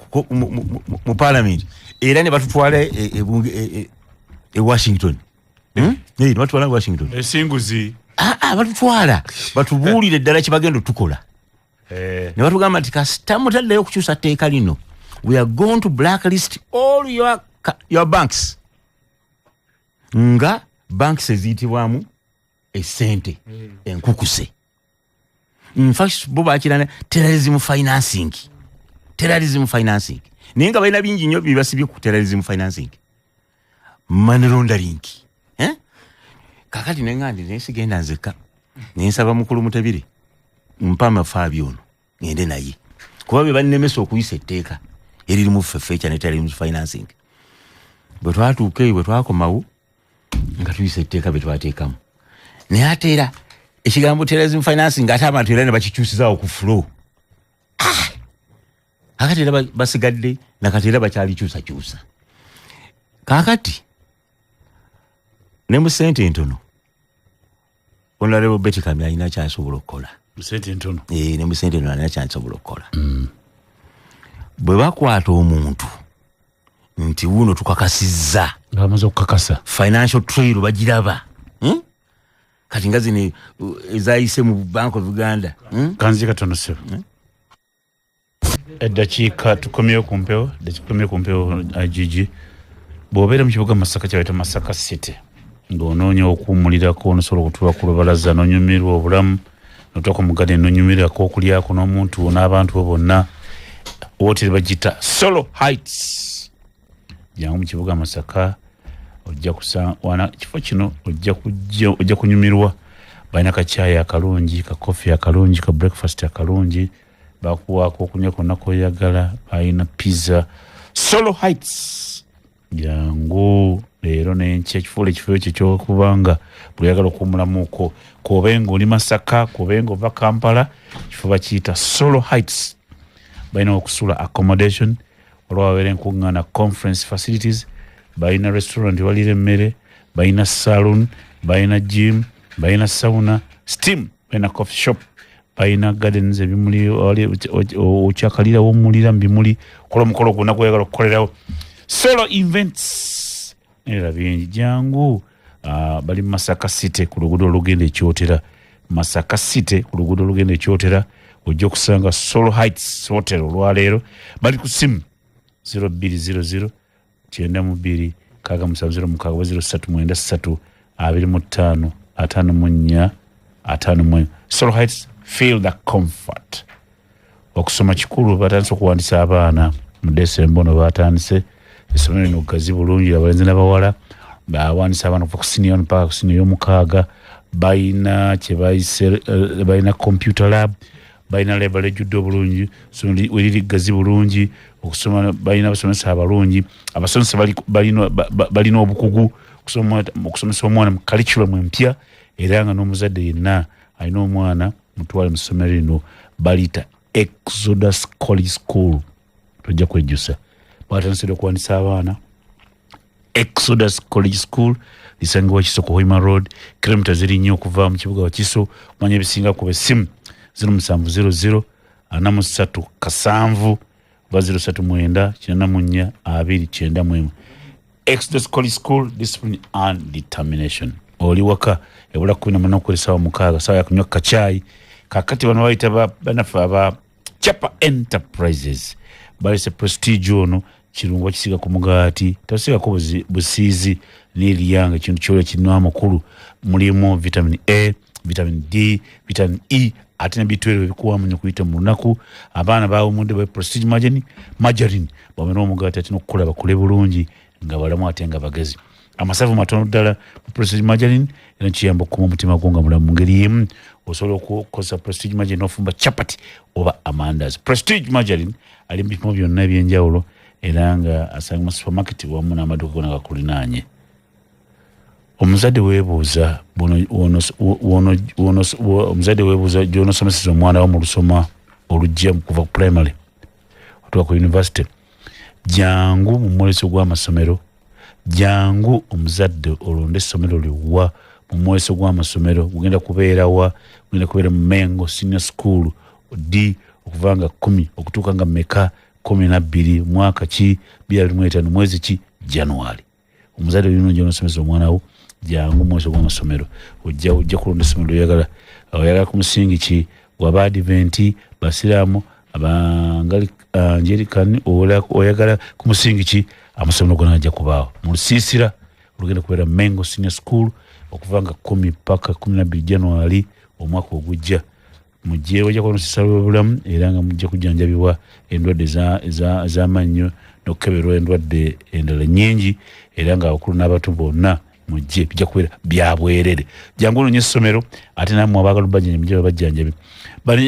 parliament era ne batutwala e Washington. Ne batutwala Washington. Esinguzi. Batutwala. Batubuulire ddala kibagenda tukola. Ne batugamba nti kasita mutaddeyo okukyusa tteeka lino. We are going to blacklist all your banks. Nga banks eziyitibwamu esente enkukuse. In fact, bo bakirana terrorism financing. Naye nga balina bingi nnyo bibasibye ku terrorism financing. Money laundering. Kakati nengandi nesigenda nzeka. Nensaba mukulu Mutabire. Mpama Fabio ono. Ngende naye. Kuba bannemesa okuyisa etteeka eriri mu forfeiture ne terrorism financing. Bwe twatuuka bwe twakomawo nga tuyisa etteeka bwe twateekamu. Naye ate era ekigambo terrorism financing ate abantu era ne bakikyusizaawo ku flow. Kakati era basigadde nakati era bakyalikyusa. Kakati ne mu sente ntono Honorable Betty Kamya alina kyasobola okukola. Sente ntono. Ne mu sente ntono alina kyasobola okukola. Bwe bakwata omuntu nti wuno tukakasizza. Ngamaze okukakasa. Financial trail bagiraba. Kati ngazi ni ezayise mu Bank of Uganda. Kanzi katono sebo. Eddakiika tukomyeyo ku mpewo IGG. Bw'obeera mu kibuga Masaka kyaweta Masaka City. Ng'onoonya okuwummulirako onosobola okutuula ku lubalaza n'onyumirwa obulamu n'otuuka mu gadeni n'onyumirako okulyako n'omuntu n'abantu bo bonna. Wooteri bagita Solo Heights. Jangu mu kibuga Masaka ojja kusanga kifo kino ojja kunyumirwa. Balina kachayi akalungi, ka coffee akalungi, ka breakfast akalungi. Bakuwaako okunywa kwonna kw'oyagala. Balina pizza. Solo Heights. Jangu leero n'enkya ekifo ekyo ky'okubanga buli oyagala okuwummulamuuko. Kobenga oli Masaka, kobenga ova Kampala, kifo bakiyita Solo Heights. Balina okusula accommodation, olwa wabeera enkuŋŋaana conference facilities, balina restaurant walira emmere, balina saloon, balina gym, balina sauna, steam, balina coffee shop, balina gardens ebimuli okyakalira w'omulira mu bimuli, kola omukolo gwonna gw'oyagala okukolerawo. Solo events era bingi jangu. Bali Masaka City ku luguudo olugenda ekyotera. Masaka City ku luguudo olugenda ekyotera ojja okusanga Solo Heights Hotel olwaleero. Bali ku simu 0200 92 670 23 25 54. Solo Heights, feel the comfort. Okusoma kikulu batandise okuwandiisa abaana mu December ono batandise. Essomero lino gazi bulungi abalenzi n'abawala. Bawandiisa abaana okuva ku senior mpaka ku senior y'omukaaga. Balina balina computer lab. Balina label ejjudde obulungi. Weriri gazi bulungi. Okusoma balina abasomesa abalungi. Abasomesa balina obukugu okusomesa omwana mu curriculum empya era nga n'omuzadde yenna alina omwana mutwale mu ssomero lino. Balita Exodus College School. Tojja kwejjusa. Batandise okuwandiisa abaana. Exodus College School lisangibwa Kiso ku Hoima Road, kilomita ziri nnyo okuva mu kibuga Kiso. Mwanya ebisinga ku bessimu 0700 43 7 039 94 291. Exodus College School, discipline and determination. Oli waka ebula 18 okulisawa mukaaga sawa ya kunywa kachayi. Kakati bano bayita banafa aba Chapa Enterprises. Balise prestige ono kirungo kisiga ku mugaati tasiga ko busizi n'eriyanga kintu kyole kinwa amakulu mulimu vitamin A, vitamin D, vitamin E ate ne B12 bikuwa munyo kuyita mu lunaku. Abaana bawo munde ba prestige margarine bameno omugaati ate n'okukola bakule bulungi nga balamu ate nga bagezi. Amasavu matono ddala prestige margarine era kiyamba ku mutima gonga mulamu ngeri yemu osobola okukosa prestige margarine ofumba chapati oba amandazi. Prestige margarine ali mu bipimo byonna ebyenjawulo era nga asanga mu supermarket wamu n'amaduuka gonna gakulinaanye. Omuzadde weebuuza gy'onosomeseza omwana wo mu lusoma olujja kuva ku primary otuuka ku university, jangu mu mwoleso gw'amasomero, jangu omuzadde olonde essomero liwa mu mwoleso gw'amasomero. Gugenda kubeera wa? Gugenda kubeera mu Mengo Senior School D okuva nga 10 okutuuka nga meka 12 mwaka ki 2025 mwezi ki January. Omuzadde olina gy'onosomeseza omwana wo, jangu mwoleso gw'amasomero. Ojja kulonda essomero oyagala ku musingi ki waba Advent, Basiraamu, Angelican, oyagala ku musingi ki amasomero gonna ajja kubaawo. Mu lusiisira olugenda kubeera Mengo Senior School okuva nga 10 paka 12 January omwaka ogujja. Mujje wajja kuba n'olusiisira lw'obulamu era nga mujja kujjanjabibwa endwadde ez'amannyo n'okukeberwa endwadde endala nnyingi, era nga abakulu n'abato bonna mujje bijja kubeera bya bwerere. Jangu ononye essomero ate nammwe abaagala bajjanja mujje babajjanjabe.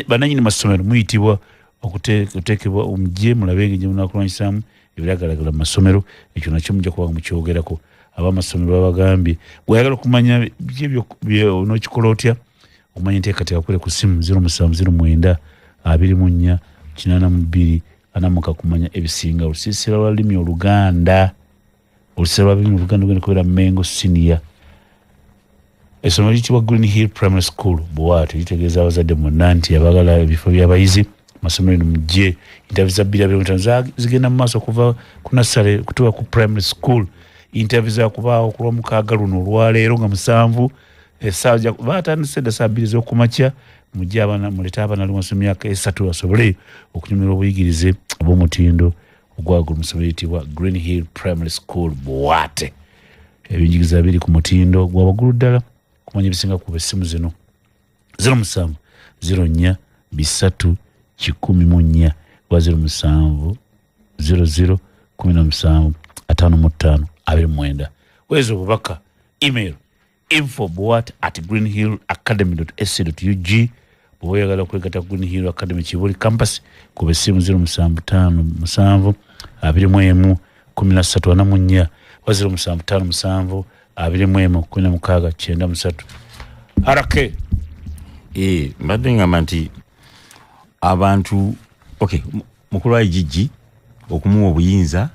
Bannannyini masomero muyitibwa okuteekebwa omujje mulabe engeri gye munaakulwanyisaamu ebiragalagala mu masomero. Ekyo nakyo mujja kuba mukyogerako. Ab'amasomero babagambye bw'oyagala okumanya onookikola otya, okumanya enteekateeka kule ku ssimu 07092482 kumanya ebisinga. Olusiisira lwa lulimi Oluganda, olusiisira lwa lulimi Oluganda lugenda kubeera Mengo Senior. Essomero liyitibwa Green Hill Primary School. Bw'atyo litegeeza abazadde mwonna nti abaagala ebifo by'abayizi masomero eno mujje. Interview za 2 zigenda mu maaso okuva ku nasale kutuuka ku primary school. Interview za kubaawo ku Lwomukaaga luno olwaleero nga 7 essaawa baatandise dda saa 2 ez'okumakya. Mujje abaana mulete abaana ali wansi myaka 3 basobole okunyumira obuyigirize obw'omutindo ogwagulu mu ssomero liyitibwa Green Hill Primary School. Bwate ebyenjigiriza biri ku mutindo gwa waggulu ddala. Kumanya ebisinga ku essimu zino 07 04 3 14 07 00 17 55 29. Where's obubaka? Email info@greenhillacademy.ac.ug. Bw'oyagala kwegata Green Hill Academy Kibuli campus kuba essimu 0757 21 13 0757 21 16 Harake. Mbadde ngamba nti abantu mukulu wa Gigi okumuwa obuyinza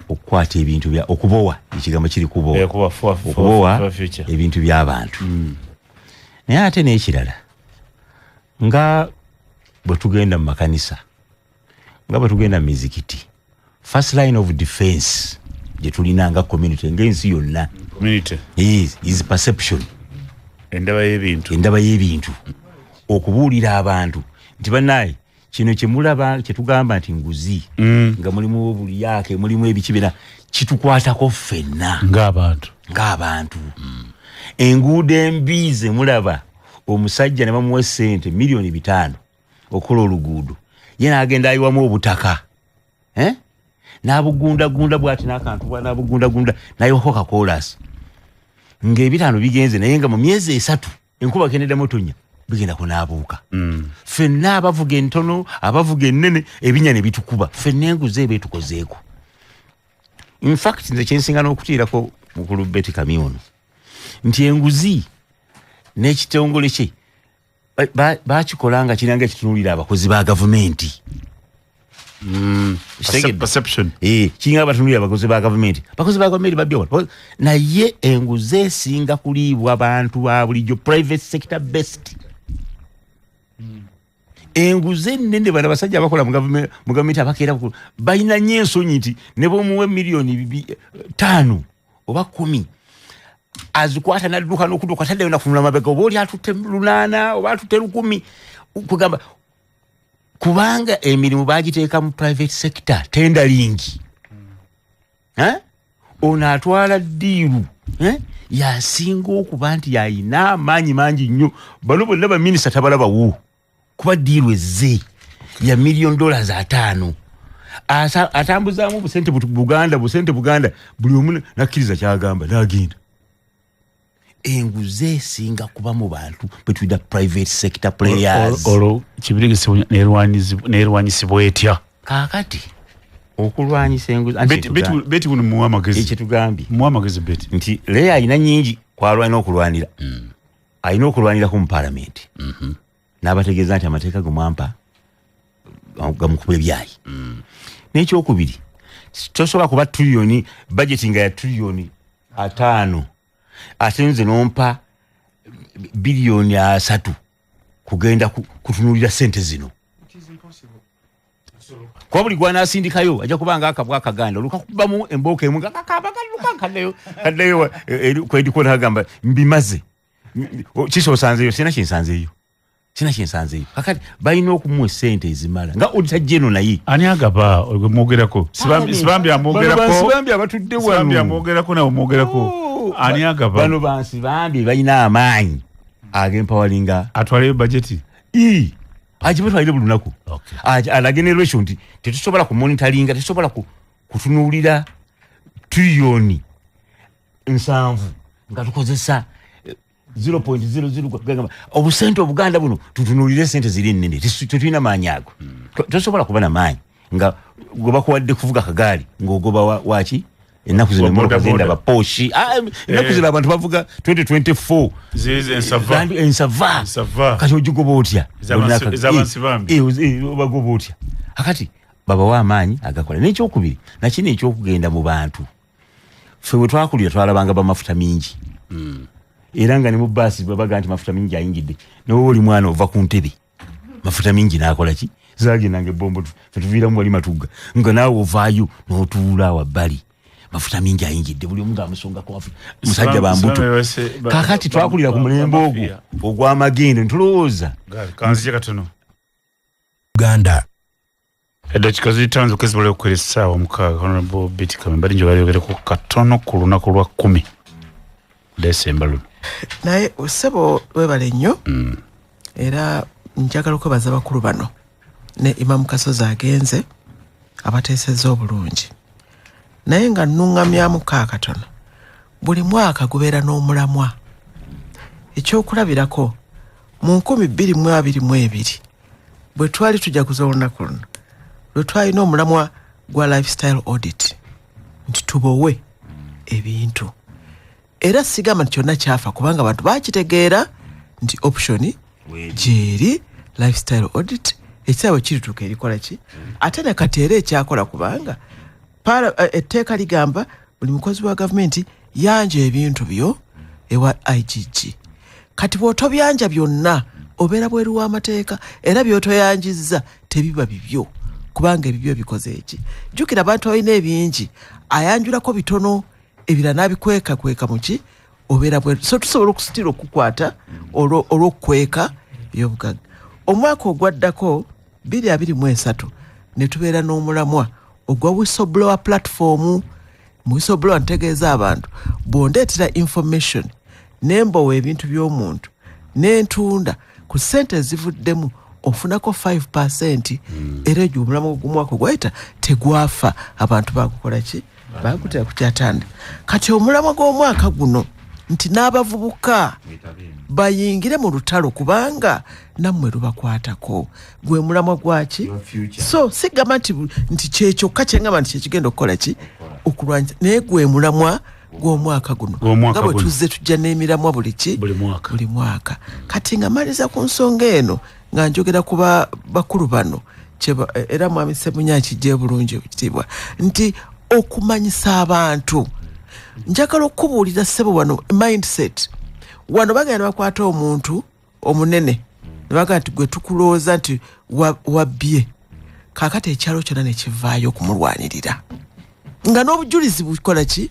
okukwata ebintu bya okubowa ekigambo kiri kubowa okubowa ebintu by'abantu. Naye ate n'ekirala nga bwe tugenda mu makanisa, nga bwe tugenda mu mizikiti, first line of defense gye tulina nga community ng'ensi yonna is perception. Endaba y'ebintu okubuulira abantu nti bannaye kino kye mulaba kye tugamba nti nguzi nga mulimu obuliyake mulimu ebikibira kitukwatako ffenna ng'abantu. Enguudo embi ze mulaba omusajja ne bamuwa ssente miliyoni 5 okukola oluguudo, ye n'agenda ayiwamu obutaka n'abugundagunda bw'ati n'akantu n'abugundagunda n'ayiwako kakoolasi ng'ebitaano bigenze, naye nga mu myezi 3 enkuba kendedde motonya bigenda kunaabuuka. Ffenna abavuga entono abavuga ennene ebinya ne bitukuba, ffenna enguzi eba etukozeeko. In fact nze kyensinga n'okutiirako mukulu Betty Kamiono nti enguzi n'ekitongole kye bakikola nga kiranga ekitunuulira abakozi ba gavumenti. Perception. Kinga batunulira abakozi ba gavumenti. Bakozi ba gavumenti babyo. Naye enguzi esinga kuliibwa abantu ba bulijjo private sector based. Enguzi ennene bano basajja abakola mu gavumenti abakeera balina nnyo ensonyi nti ne bomuwe miliyoni 5 oba 10 azikwata n'adduka n'okudduka taddeyo nafunula mabega oba oli atutte 8 oba atutte 10 kugamba kubanga emirimu bagiteeka mu private sector tendering. Ono atwala ddiiru yasinga okuba nti yayina amaanyi mangi nnyo. Bano bonna baminisita tabalabawo kuba ddiiru ezze ya $1 million 5 atambuzaamu busente Buganda buli omu nakkiriza kyagamba n'agenda. Enguzi esinga kuba mu bantu between the private sector players. Olo kibirigisi neerwanyisibwa etya? Kaakati okulwanyisa enguzi beti kuno muwa magezi ekyo tugambye muwa magezi beti nti leya alina nyingi kwalwana okulwanira alina okulwanira ku parliament n'abategeeza nti amateeka gomwampa gamukuba ebyayi n'ekyokubiri tosobola kuba trillioni budget nga ya trillioni 5 ate nze nompa bilioni 3 kugenda kutunulira sente zino kwa buli gwana asindikayo aja kubanga akabwa akaganda lukakubamu emboka emu kakabagaluka kaddeyo kwedi ko nagamba mbimaze kiso sanzeyo sina kinsanzeyo kakati bayina okumuwe sente ezimala nga auditor general naye ani agaba ogwogerako sibambi abatudde wano sibambi amogerako nawo mogerako ani agaba bano bansi bambi bayina amaanyi agempowalinga atwale budget ajibutwalire buli lunaku alageneration nti tetusobola ku monitoringa tetusobola kutunulira trillioni 7 nga tukozesa 0.00 obusente obuganda buno tutunulire sente ziri nnene tetulina maanyi ago tosobola kuba na maanyi nga gobakuwadde kuvuga kagaali ng'ogoba waki ennaku zino emotoka zenda baposhi ennaku zino abantu bavuga 2024 ensava kati ogigoba otya obagoba otya akati babawa amaanyi agakola n'ekyokubiri nakino ekyokugenda mu bantu ffe bwe twakulira twalabanga bamafuta mingi era nga ne mu baasi babaga nti mafuta mingi ayingidde nawe oli mwana ova ku ntebe mafuta mingi n'akola ki zagendanga ebbombo fetuviiramu wali matugga nga naawe ovaayo n'otuula wabbali mafuta mingi ayingidde buli omu ng'amusonga ku mafuta musajja bambuto kakati twakulira ku mulembe ogwo ogw'amagendo ntulowooza kanzije katono Uganda edakika zitanze okezibala okukwera essaawa 6 honorable Betty Kamya bali nje balyogereko katono ku lunaku lwa 10 December luno naye osebo webale nnyo era njagala okwebaza bakulu bano ne Imam Kasozi agenze abateesezza obulungi naye nga nnuŋŋamyamu katono buli mwaka gubeera n'omulamwa ekyokulabirako mu 2022 bwe twali tujaguza olunaku luno lwe twalina omulamwa gwa lifestyle audit nti tubowe ebintu era sigamba nti kyonna kyafa kubanga abantu bakitegeera nti optioni gyeri lifestyle audit ekisaawe kirituuka erikola ki ate ne kati era ekyakola kubanga etteeka ligamba buli mukozi wa gavumenti yanja ebintu byo ewa IGG kati bw'otobyanja byonna obeera bweru w'amateeka era by'otoyanjizza tebiba bibyo kubanga ebibyo bikoze eki jjukira abantu balina ebingi ayanjulako bitono ebirala n'abikweka muki obeera bweru so tusobola okusitira okukwata olw'okukweka ebyobugagga omwaka ogwaddako 2023 ne tubeera n'omulamwa ogwa whistleblower platform mu whistleblower ntegeeza abantu bw'ondeetera information nembowa ebintu by'omuntu n'entunda ku ssente zivuddemu ofunako 5% era egyo omulamu ogw'omwaka ogwayita tegwafa abantu bagukola ki bagutera kukyatanda kati omulamwa gw'omwaka guno nti n'abavubuka bayingire mu lutalo kubanga nammwe lubakwatako gwe mulamwa gwaki so sigamba nti kyekyokka kyengamba nti kyekigenda okukola ki okulwanyisa naye gwe mulamwa gw'omwaka guno nga bwe tuzze tujja n'emiramwa buli mwaka kati nga maliza ku nsonga eno nga njogera ku bakulu bano era mwami Ssemunya kijje bulungi ekitiibwa nti okumanyisa abantu njagala okubuulira ssebo wano mindset wano bagenda bakwata omuntu omunene ne baga nti gwe tukulooza nti wabbye kaakati ekyalo kyonna ne kivaayo okumulwanirira nga n'obujulizi bukola ki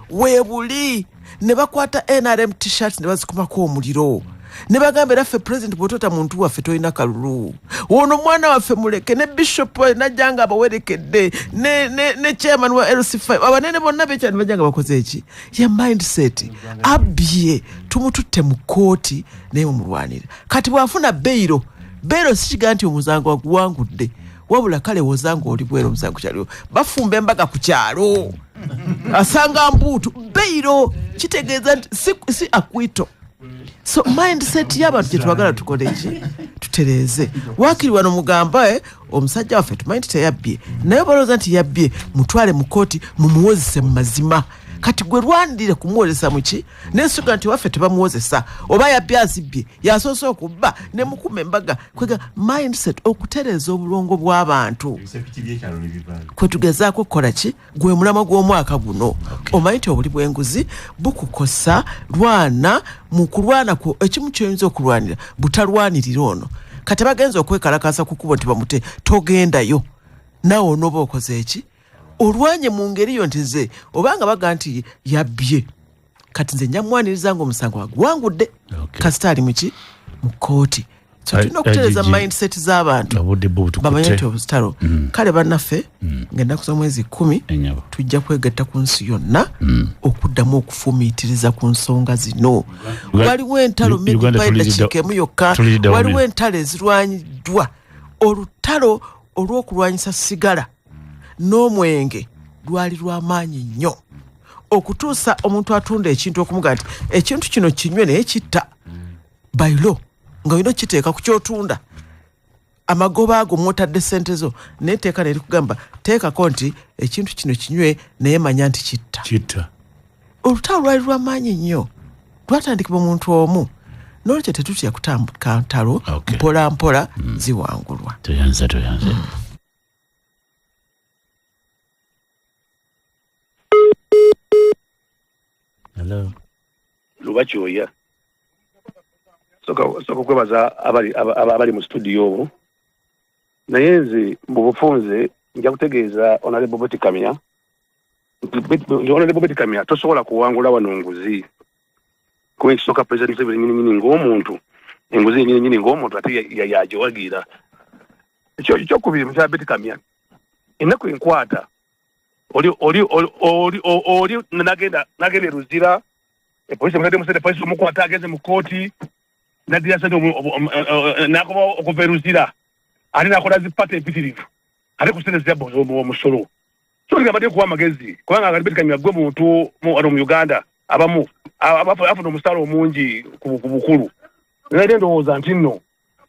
weebuli ne bakwata NRM t-shirt ne bazikumako omuliro ne bagamba era ffe president bw'otota muntu waffe tolina kalulu ono mwana waffe muleke ne bishop najjanga abawerekedde ne chairman wa LC5 abanene bonna bekyani bajjanga bakoze eki ya mindset abye tumututte mu kooti naye mumulwanira kati bwafuna beiro sikiga nti omuzango waguwangudde wabula kale wozango oli bwero omusango kyaliwo bafumba embaga ku kyalo asanga mbuutu beiro kitegeeza nti si akwito So mindset y'abantu gye twagala tukole ki tutereze wakiri wano mugamba omusajja waffe tumanyi teyabbye naye balooza nti yabbye mutwale mu kooti mumuwozese mu mazima kati gwe lwandire kumuwozesa muki nensuga nti waffe tebamuwozesa oba yabbye azibbye yasoose okubba ne mukuma embaga kwega mindset okutereza obulongo bw'abantu kwe tugezaako kukola ki gwe mulama gw'omwaka guno omanyi nti obuli bw'enguzi bukukosa lwana mu kulwana ku ekimu kyoyinza okulwanira butalwanirira ono kati bagenza okwekalakasa ku kubo nti bamute togendayo nawe onooba okoze eki olwanye mu ngeri yo nti nze obanga baga nti yabbye kati nze nyamwaniriza ng'omusango waguwangudde kasita ali muki mu kooti so tulina okutereza mindset z'abantu bamanye nti obutalo kale bannaffe ng'ennaku z'omwezi 10 tujja kwegatta ku nsi yonna okuddamu okufumiitiriza ku nsonga zino waliwo entalo medibaidakikemu yokka waliwo entalo ezirwanyiddwa olutalo olw'okulwanyisa sigala n'omwenge lwali lw'amaanyi nnyo okutuusa omuntu atunda ekintu okumuga nti ekintu kino kinywe naye kitta bayiro nga olina okiteeka ku kyotunda amagoba ago mwotadde ssente zo naye teeka neri kugamba teekako nti ekintu kino kinywe naye manya nti kitta olutalo lwali lw'amaanyi nnyo lwatandikibwa omuntu omu n'olwekyo tetutya kutambuka ntalo mpola mpola ziwangulwa toyanza Hello. Lubakyoya. Soka kwebaza abali mu studio. Naye nze mu bufunze nja kutegeeza Honorable Bobeti Kamya. Honorable Bobeti Kamya tosobola kuwangula wano nguzi. Kuba ekisooka President Museveni nyini ng'omuntu. Enguzi nyini ng'omuntu ate yagiwagira. Ekyokubiri Mr. Bobeti Kamya. Ennaku enkwata. Oli nagenda Ruzira polisi mukade musede polisi mukwata ageze mu kooti nadira sente nakoba okuva Ruzira ali nakola zipata empitirivu ali kusente zabo omusolo so ngabadde kuwa magezi kubanga Bobeti Kamya gwe muntu mu Uganda abamu afuna omusalo omungi ku bukulu naye ndowooza nti nno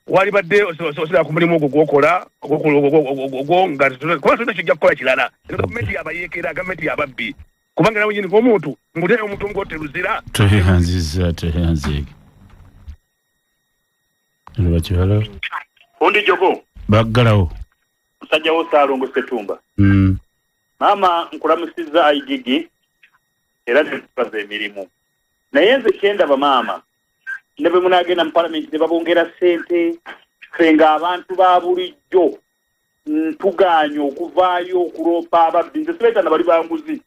wali badde osira ku mulimu ogwo gwokola nga kuba tuna kijja kukola kirala gavumenti yabayekera gavumenti yababbi kubanga nawe nyini ng'omuntu ngutera omuntu ngote Ruzira toyanziza Lubakyola Undi jogo baggalawo musajja wo Saalongo Setumba maama nkulamusiza IGG era netukaza emirimu naye nze kyendaba maama ne bwe munagenda mu parliament ne babongera ssente fenga abantu ba bulijjo ntuganya okuvaayo okulopa ababbi nze sibeetana bali banguzi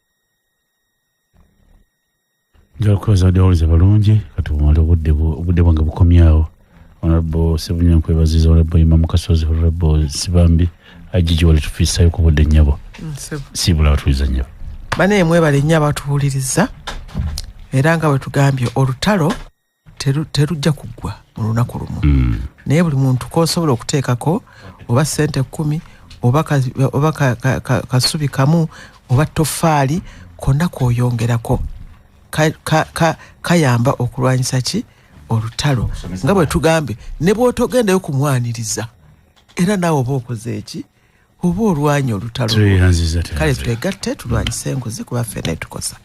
njakubaza wadde balungi kati bumala obudde bwange bukomyawo Honorable Sebunya nkwebaziza Honorable Imamu Kasozi Honorable Sibambi ajiji wali tufiisayo ku budde nnyabo sibula batuliza nnyabo bane mwebale nnyo abatuwuliriza era nga bwe tugambye olutalo terujja kuggwa mu lunaku lumu naye buli muntu kosobola okuteekako oba ssente 10 oba kasubi kamu oba toffaali konna kwoyongerako kayamba okulwanyisa ki olutalo nga bwe tugambe ne bw'otogendayo kumwaniriza era naawe oba okoze eki oba olwanya olutalo kale twegatte tulwanyise enguzi kuba ffenna etukosa